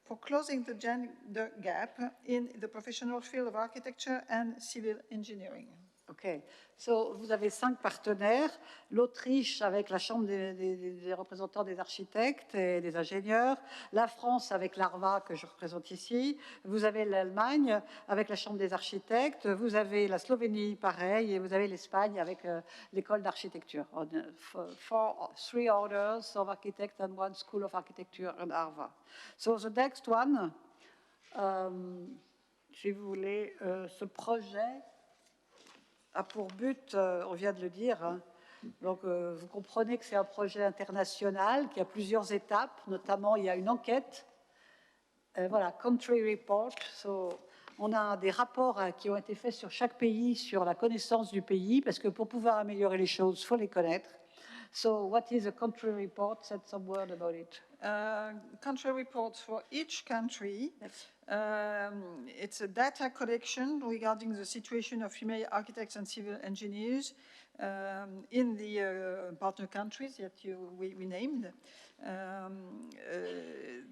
for closing the gender gap in the professional field of architecture and civil engineering. OK. So, vous avez 5 partenaires. L'Autriche avec la Chambre des représentants des architectes et des ingénieurs. La France avec l'ARVA que je représente ici. Vous avez l'Allemagne avec la Chambre des architectes. Vous avez la Slovénie, pareil. Et vous avez l'Espagne avec l'école d'architecture. 3 orders of architects and 1 school of architecture and ARVA. So the next one, si vous voulez, ce projet a pour but, on vient de le dire, hein, donc vous comprenez que c'est un projet international qui a plusieurs étapes, notamment il y a une enquête, voilà, country report, so, on a des rapports qui ont été faits sur chaque pays, sur la connaissance du pays, parce que pour pouvoir améliorer les choses, il faut les connaître. So what is a country report? Said some word about it. Country reports for each country. It's a data collection regarding the situation of female architects and civil engineers in the partner countries that we named.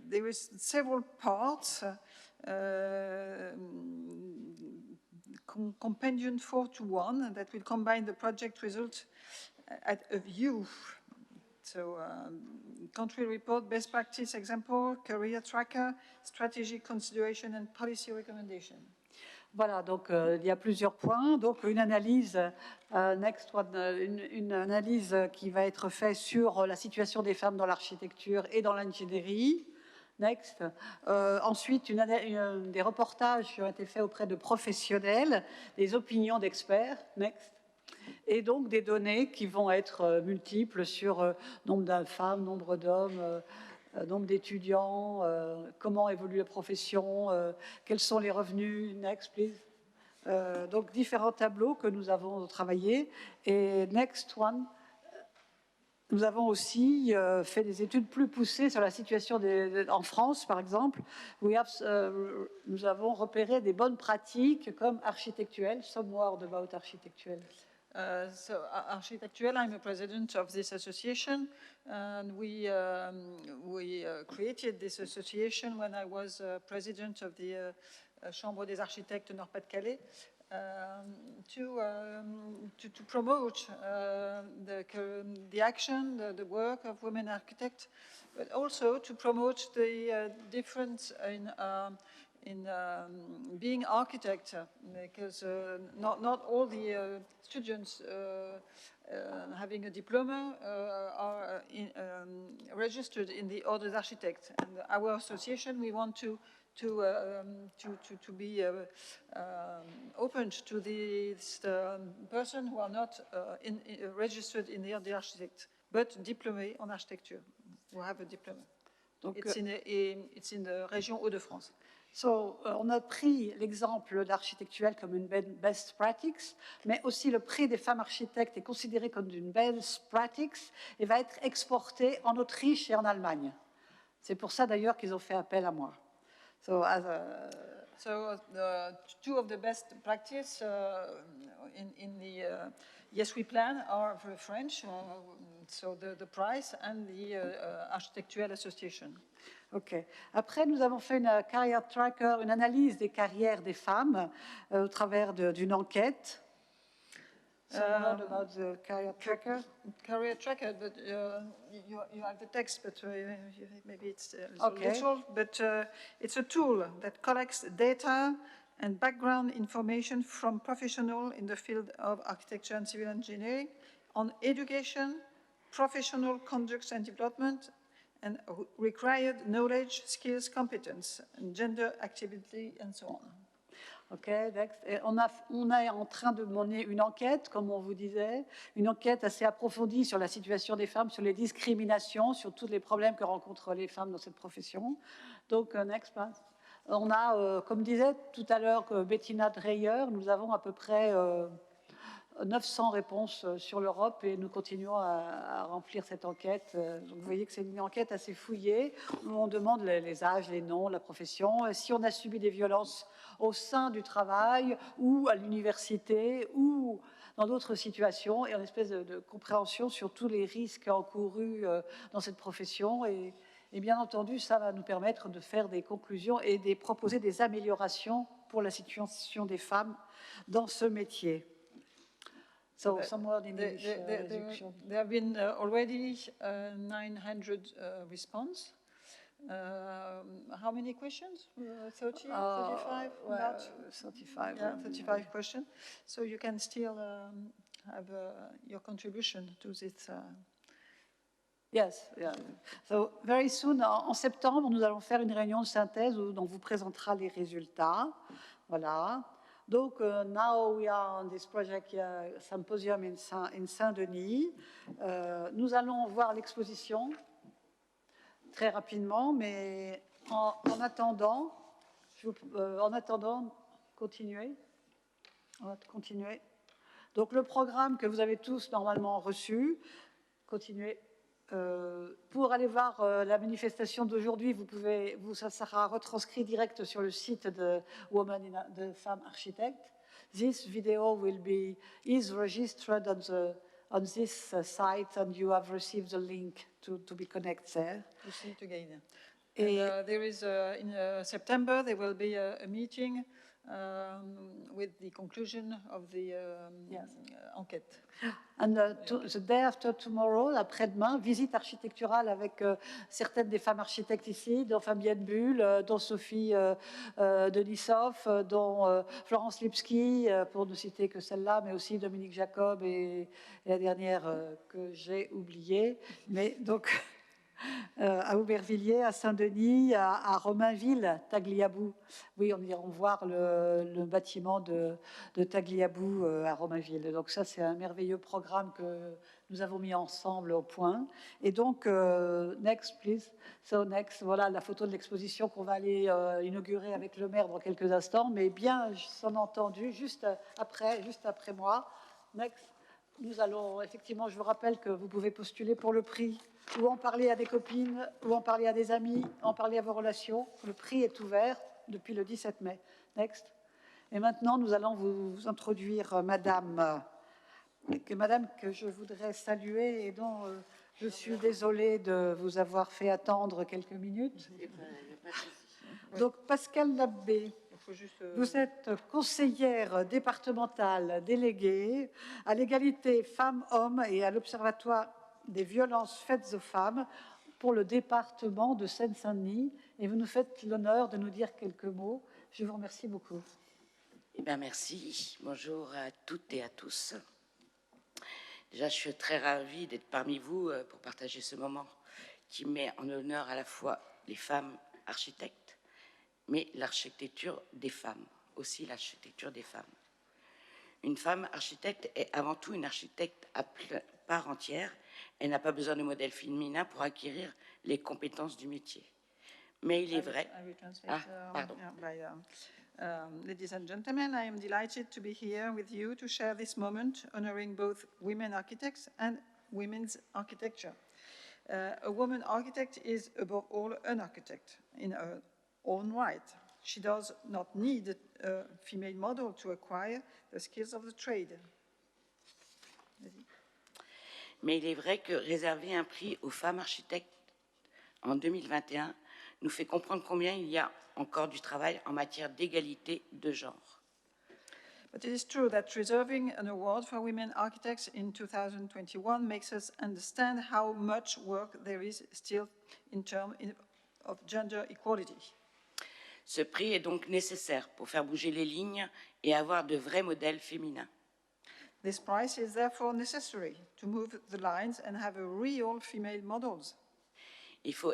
There is several parts. Compendium 4-1 that will combine the project results at a view. So, country report, best practice example, career tracker, strategic consideration and policy recommendation. Voilà, donc il y a plusieurs points. Donc une analyse, next one, une analyse qui va être faite sur la situation des femmes dans l'architecture et dans l'ingénierie. Next. Ensuite, des reportages qui ont été faits auprès de professionnels, des opinions d'experts. Next. Et donc des données qui vont être multiples sur nombre de femmes, nombre d'hommes, nombre d'étudiants, comment évolue la profession, quels sont les revenus. Next, please. Donc différents tableaux que nous avons travaillés. Et next one, nous avons aussi fait des études plus poussées sur la situation en France, par exemple. Nous avons repéré des bonnes pratiques comme architectuelles. Some word about architectuelle. So Architectuelle, I'm a president of this association, and we created this association when I was president of the Chambre des Architectes Nord-Pas-de-Calais to promote the action, the work of women architects, but also to promote the difference in being architect, because not all the students having a diploma are registered in the Ordre des Architectes. And our association, we want to be open to these persons who are not registered in the Ordre des Architectes, but diplômés en architecture, who have a diploma. Donc, it's in the région Hauts-de-France. So, on a pris l'exemple d'architectuelle comme une best practice, mais aussi le prix des femmes architectes est considéré comme une best practice et va être exporté en Autriche et en Allemagne. C'est pour ça d'ailleurs qu'ils ont fait appel à moi. So, two of the best practice in the Yes We Plan are for French, so the price and the Architectuelle Association. OK. Après, nous avons fait une career tracker, une analyse des carrières des femmes au travers d'une enquête. About the career tracker. Career tracker, but you have the text, but maybe it's little, but it's a tool that collects data and background information from professionals in the field of architecture and civil engineering on education, professional conduct and development, and required knowledge, skills, competence, and gender activity, and so on. OK, next. Et on est en train de mener une enquête, comme on vous disait, une enquête assez approfondie sur la situation des femmes, sur les discriminations, sur tous les problèmes que rencontrent les femmes dans cette profession. Donc, next, please. On a, comme disait tout à l'heure Bettina Dreyer, nous avons à peu près 900 réponses sur l'Europe et nous continuons à remplir cette enquête. Donc vous voyez que c'est une enquête assez fouillée où on demande les âges, les noms, la profession, si on a subi des violences au sein du travail ou à l'université ou dans d'autres situations, et une espèce de compréhension sur tous les risques encourus dans cette profession. Et bien entendu, ça va nous permettre de faire des conclusions et de proposer des améliorations pour la situation des femmes dans ce métier. So some word in English There resumption. have been already 900 response. How many questions? 30, 35? Well, About? 35. Yeah, 35 questions. So you can still have your contribution to this. Yes, yeah. So very soon, en septembre, nous allons faire une réunion de synthèse où on vous présentera les résultats. Voilà. Donc, now we are on this project symposium in Saint-Denis. Nous allons voir l'exposition très rapidement, mais en attendant, continuez. On va continuer. Donc, le programme que vous avez tous normalement reçu, continuez. Pour aller voir la manifestation d'aujourd'hui, ça sera retranscrit direct sur le site de de Femmes Architectes. This video is registered on this site, and you have received the link to be connected there. You see it again. Et There is in September there will be a meeting with the conclusion of the enquête. And the day after tomorrow, après-demain, visite architecturale avec certaines des femmes architectes ici, dont Fabienne Bull, dont Sophie Denisov, dont Florence Lipski, pour ne citer que celle-là, mais aussi Dominique Jacob et la dernière que j'ai oubliée. Mais donc, à Aubervilliers, à Saint-Denis, à Romainville, Tagliabue. Oui, on ira voir le bâtiment de Tagliabue à Romainville. Donc ça, c'est un merveilleux programme que nous avons mis ensemble au point. Et donc, next, please. So next, voilà la photo de l'exposition qu'on va aller inaugurer avec le maire dans quelques instants. Mais bien entendu, juste après moi. Next. Nous allons, effectivement, je vous rappelle que vous pouvez postuler pour le prix, ou en parler à des copines, ou en parler à des amis, en parler à vos relations. Le prix est ouvert depuis le 17 mai. Next. Et maintenant, nous allons vous introduire Madame que je voudrais saluer et dont je suis désolée de vous avoir fait attendre quelques minutes. Donc, Pascal Labbé. Vous êtes conseillère départementale déléguée à l'égalité femmes-hommes et à l'Observatoire des violences faites aux femmes pour le département de Seine-Saint-Denis. Et vous nous faites l'honneur de nous dire quelques mots. Je vous remercie beaucoup. Eh bien, merci. Bonjour à toutes et à tous. Déjà, je suis très ravie d'être parmi vous pour partager ce moment qui met en honneur à la fois les femmes architectes, mais l'architecture des femmes, aussi l'architecture des femmes. Une femme architecte est avant tout une architecte à part entière. Elle n'a pas besoin de modèle féminin pour acquérir les compétences du métier. Mais il est vrai... pardon. Ladies and gentlemen, I am delighted to be here with you to share this moment honoring both women architects and women's architecture. A woman architect is above all an architect in her own right. She does not need a female model to acquire the skills of the trade. Mais il est vrai que réserver un prix aux femmes architectes en 2021 nous fait comprendre combien il y a encore du travail en matière d'égalité de genre. But it is true that reserving an award for women architects in 2021 makes us understand how much work there is still in terms of gender equality. Ce prix est donc nécessaire pour faire bouger les lignes et avoir de vrais modèles féminins. This prize is therefore necessary to move the lines and have a real female models. Il faut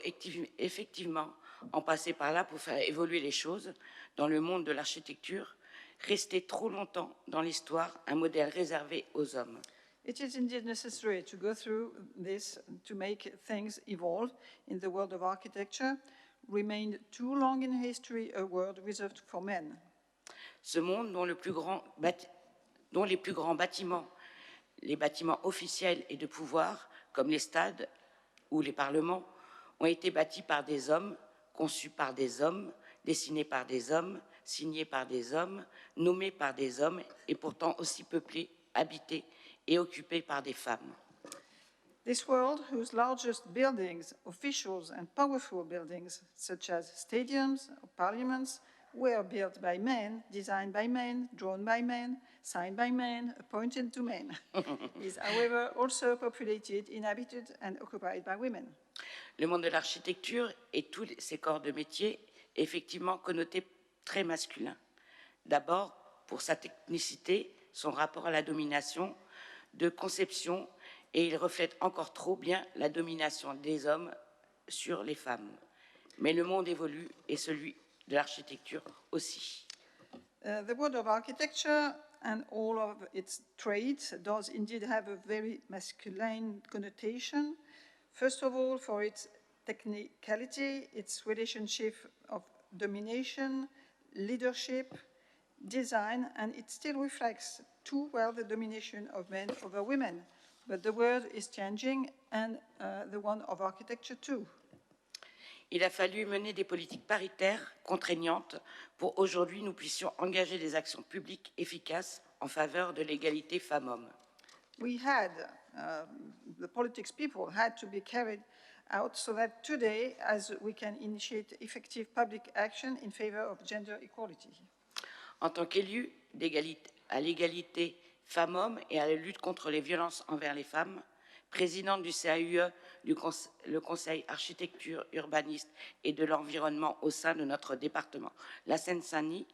effectivement en passer par là pour faire évoluer les choses dans le monde de l'architecture. Rester trop longtemps dans l'histoire un modèle réservé aux hommes. It is indeed necessary to go through this to make things evolve in the world of architecture. Remained too long in history a world reserved for men. Ce monde dont les plus grands bâtiments, les bâtiments officiels et de pouvoir, comme les stades ou les parlements, ont été bâtis par des hommes, conçus par des hommes, dessinés par des hommes, signés par des hommes, nommés par des hommes et pourtant aussi peuplés, habités et occupés par des femmes. This world, whose largest buildings, officials and powerful buildings, such as stadiums or parliaments, were built by men, designed by men, drawn by men, signed by men, appointed to men, is, however, also populated, inhabited, and occupied by women. Le monde de l'architecture et tous ses corps de métier est effectivement connoté très masculin. D'abord, pour sa technicité, son rapport à la domination, de conception, et il reflète encore trop bien la domination des hommes sur les femmes. Mais le monde évolue et celui de l'architecture aussi. The world of architecture and all of its trades does indeed have a very masculine connotation. First of all, for its technicality, its relationship of domination, leadership, design, and it still reflects too well the domination of men over women. But the world is changing, and the one of architecture too. Il a fallu mener des politiques paritaires contraignantes pour aujourd'hui nous puissions engager des actions publiques efficaces en faveur de l'égalité femmes-hommes. The politics people had to be carried out so that today, as we can initiate effective public action in favor of gender equality. En tant qu'élu à l'égalité femmes-hommes et à la lutte contre les violences envers les femmes, présidente du CAUE, le Conseil architecture, urbaniste et de l'environnement au sein de notre département, la Seine-Saint-Denis,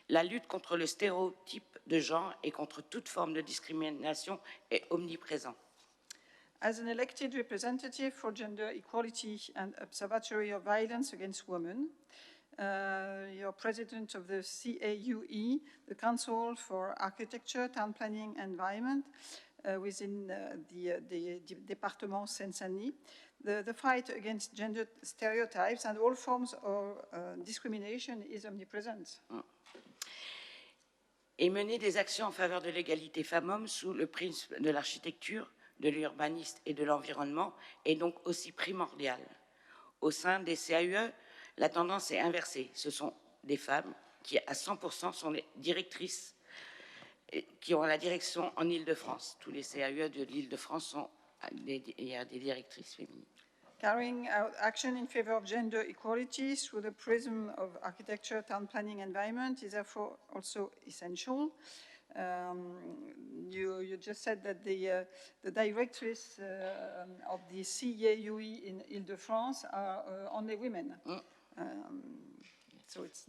la lutte contre le stéréotype de genre et contre toute forme de discrimination est omniprésente. As an elected representative for gender equality and observatory of violence against women, you're president of the CAUE, the Council for Architecture, Town Planning and Environment, within the Département Seine-Saint-Denis. The fight against gender stereotypes and all forms of discrimination is omnipresent. Et mener des actions en faveur de l'égalité femmes-hommes sous le prisme de l'architecture, de l'urbanisme et de l'environnement est donc aussi primordial. Au sein des CAUE, la tendance est inversée. Ce sont des femmes qui, à 100%, sont les directrices, qui ont la direction en Île-de-France. Tous les CAUE de l'Île-de-France il y a des directrices féminines. Carrying out action in favor of gender equality through the prism of architecture, town planning, environment is therefore also essential. You just said that the directors of the CAUE in Île-de-France are only women. So it's,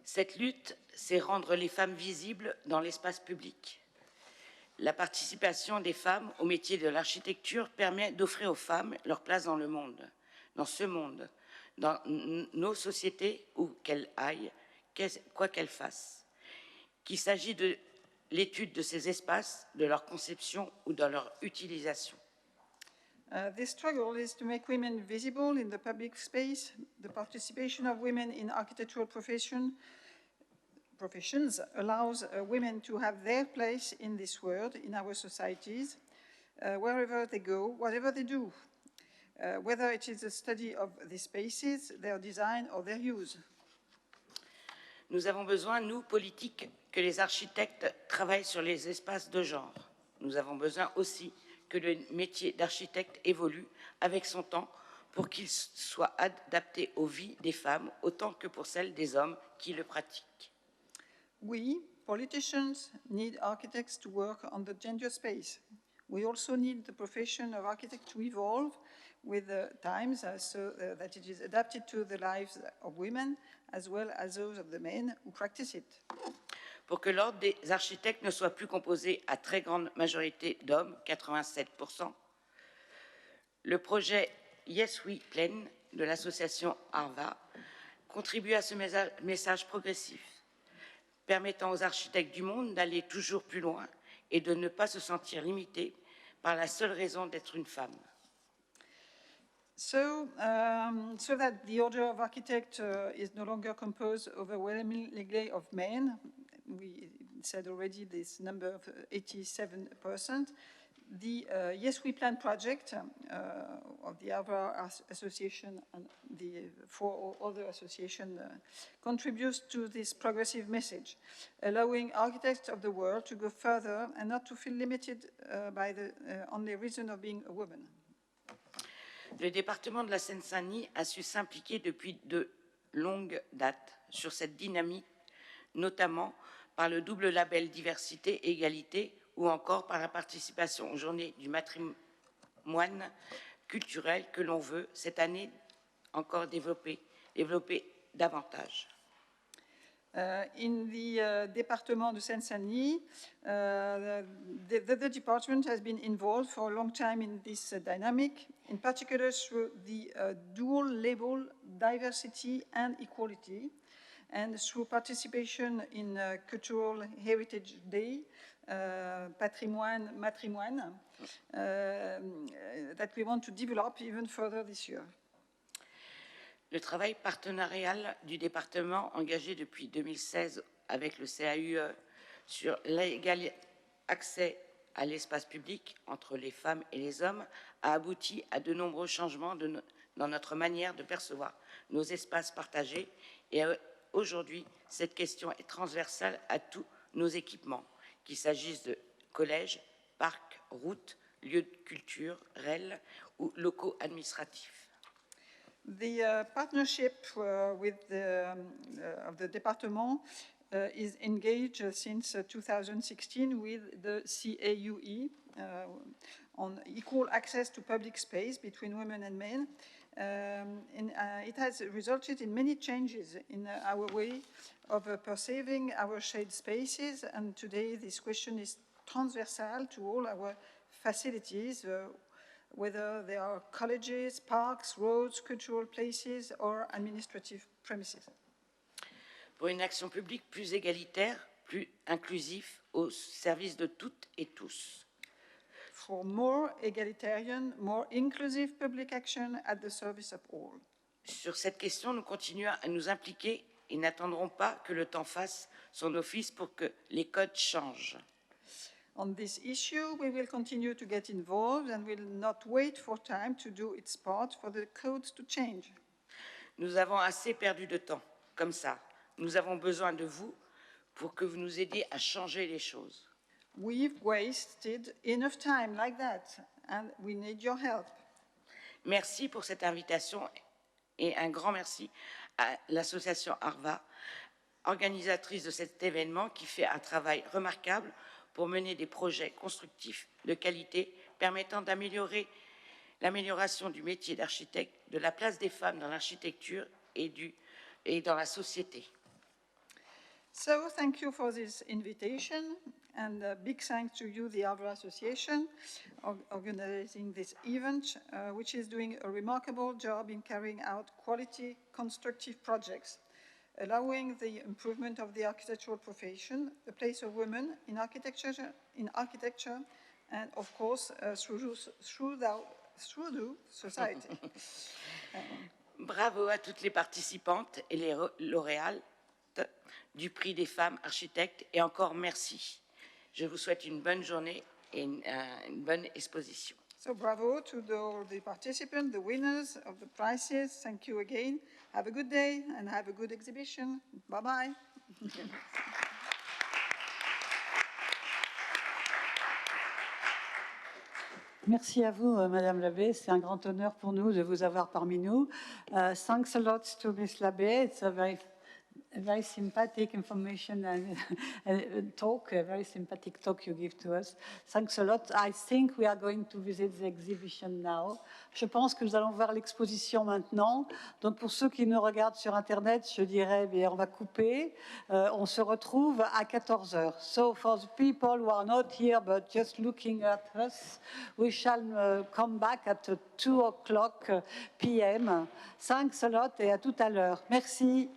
Cette lutte, c'est rendre les femmes visibles dans l'espace public. La participation des femmes au métier de l'architecture permet d'offrir aux femmes leur place dans le monde, dans ce monde, dans nos sociétés où qu'elles aillent, quoi qu'elles fassent. Qu'il s'agit de l'étude de ces espaces, de leur conception ou de leur utilisation. This struggle is to make women visible in the public space. The participation of women in architectural professions allows women to have their place in this world, in our societies, wherever they go, whatever they do, whether it is a study of the spaces, their design or their use. Nous avons besoin, nous, politiques, que les architectes travaillent sur les espaces de genre. Nous avons besoin aussi que le métier d'architecte évolue avec son temps pour qu'il soit adapté aux vies des femmes autant que pour celles des hommes qui le pratiquent. We, politicians, need architects to work on the gender space. We also need the profession of architect to evolve with the times so that it is adapted to the lives of women as well as those of the men who practice it. Pour que l'ordre des architectes ne soit plus composé à très grande majorité d'hommes, 87%, le projet Yes We Plan de l'association ARVA contribue à ce message progressif, permettant aux architectes du monde d'aller toujours plus loin et de ne pas se sentir limités par la seule raison d'être une femme. So that the order of architects is no longer composed overwhelmingly of men, we said already this number of 87%. The Yes We Plan project of the ARVA Association and the four other associations contributes to this progressive message, allowing architects of the world to go further and not to feel limited by the only reason of being a woman. Le département de la Seine-Saint-Denis a su s'impliquer depuis de longues dates sur cette dynamique, notamment par le double label diversité et égalité ou encore par la participation aux journées du matrimoine culturel que l'on veut cette année encore développer davantage. In the Département de Seine-Saint-Denis, the department has been involved for a long time in this dynamic, in particular through the dual label diversity and equality, and through participation in Cultural Heritage Day, matrimoine, that we want to develop even further this year. Le travail partenarial du département engagé depuis 2016 avec le CAUE sur l'égal accès à l'espace public entre les femmes et les hommes a abouti à de nombreux changements dans notre manière de percevoir nos espaces partagés et aujourd'hui, cette question est transversale à tous nos équipements, qu'il s'agisse de collèges, parcs, routes, lieux de culture, REL ou locaux administratifs. The partnership with of the département is engaged since 2016 with the CAUE on equal access to public space between women and men. It has resulted in many changes in our way of perceiving our shared spaces, and today this question is transversal to all our facilities, whether they are colleges, parks, roads, cultural places, or administrative premises. Pour une action publique plus égalitaire, plus inclusive, au service de toutes et tous. For more egalitarian, more inclusive public action at the service of all. Sur cette question, nous continuons à nous impliquer et n'attendrons pas que le temps fasse son office pour que les codes changent. On this issue, we will continue to get involved and will not wait for time to do its part for the codes to change. Nous avons assez perdu de temps, comme ça. Nous avons besoin de vous pour que vous nous aidiez à changer les choses. We've wasted enough time like that, and we need your help. Merci pour cette invitation et un grand merci à l'association ARVA, organisatrice de cet événement qui fait un travail remarquable pour mener des projets constructifs de qualité permettant d'améliorer l'amélioration du métier d'architecte, de la place des femmes dans l'architecture et dans la société. So thank you for this invitation, and a big thanks to you, the ARVA Association, organizing this event, which is doing a remarkable job in carrying out quality, constructive projects, allowing the improvement of the architectural profession, the place of women in architecture, and of course through the society. Bravo à toutes les participantes et les lauréates du prix des femmes architectes et encore merci. Je vous souhaite une bonne journée et une bonne exposition. So bravo to the participants, the winners of the prizes. Thank you again. Have a good day and have a good exhibition. Bye-bye. Merci à vous, Madame Labbé. C'est un grand honneur pour nous de vous avoir parmi nous. Thanks a lot to Ms. Labbé. It's a very sympathetic information and talk, a very sympathetic talk you give to us. Thanks a lot. I think we are going to visit the exhibition now. Je pense que nous allons voir l'exposition maintenant. Donc pour ceux qui nous regardent sur Internet, je dirais, bien, on va couper. On se retrouve à 14h. So for the people who are not here but just looking at us, we shall come back at 2 o'clock p.m. Thanks a lot et à tout à l'heure. Merci.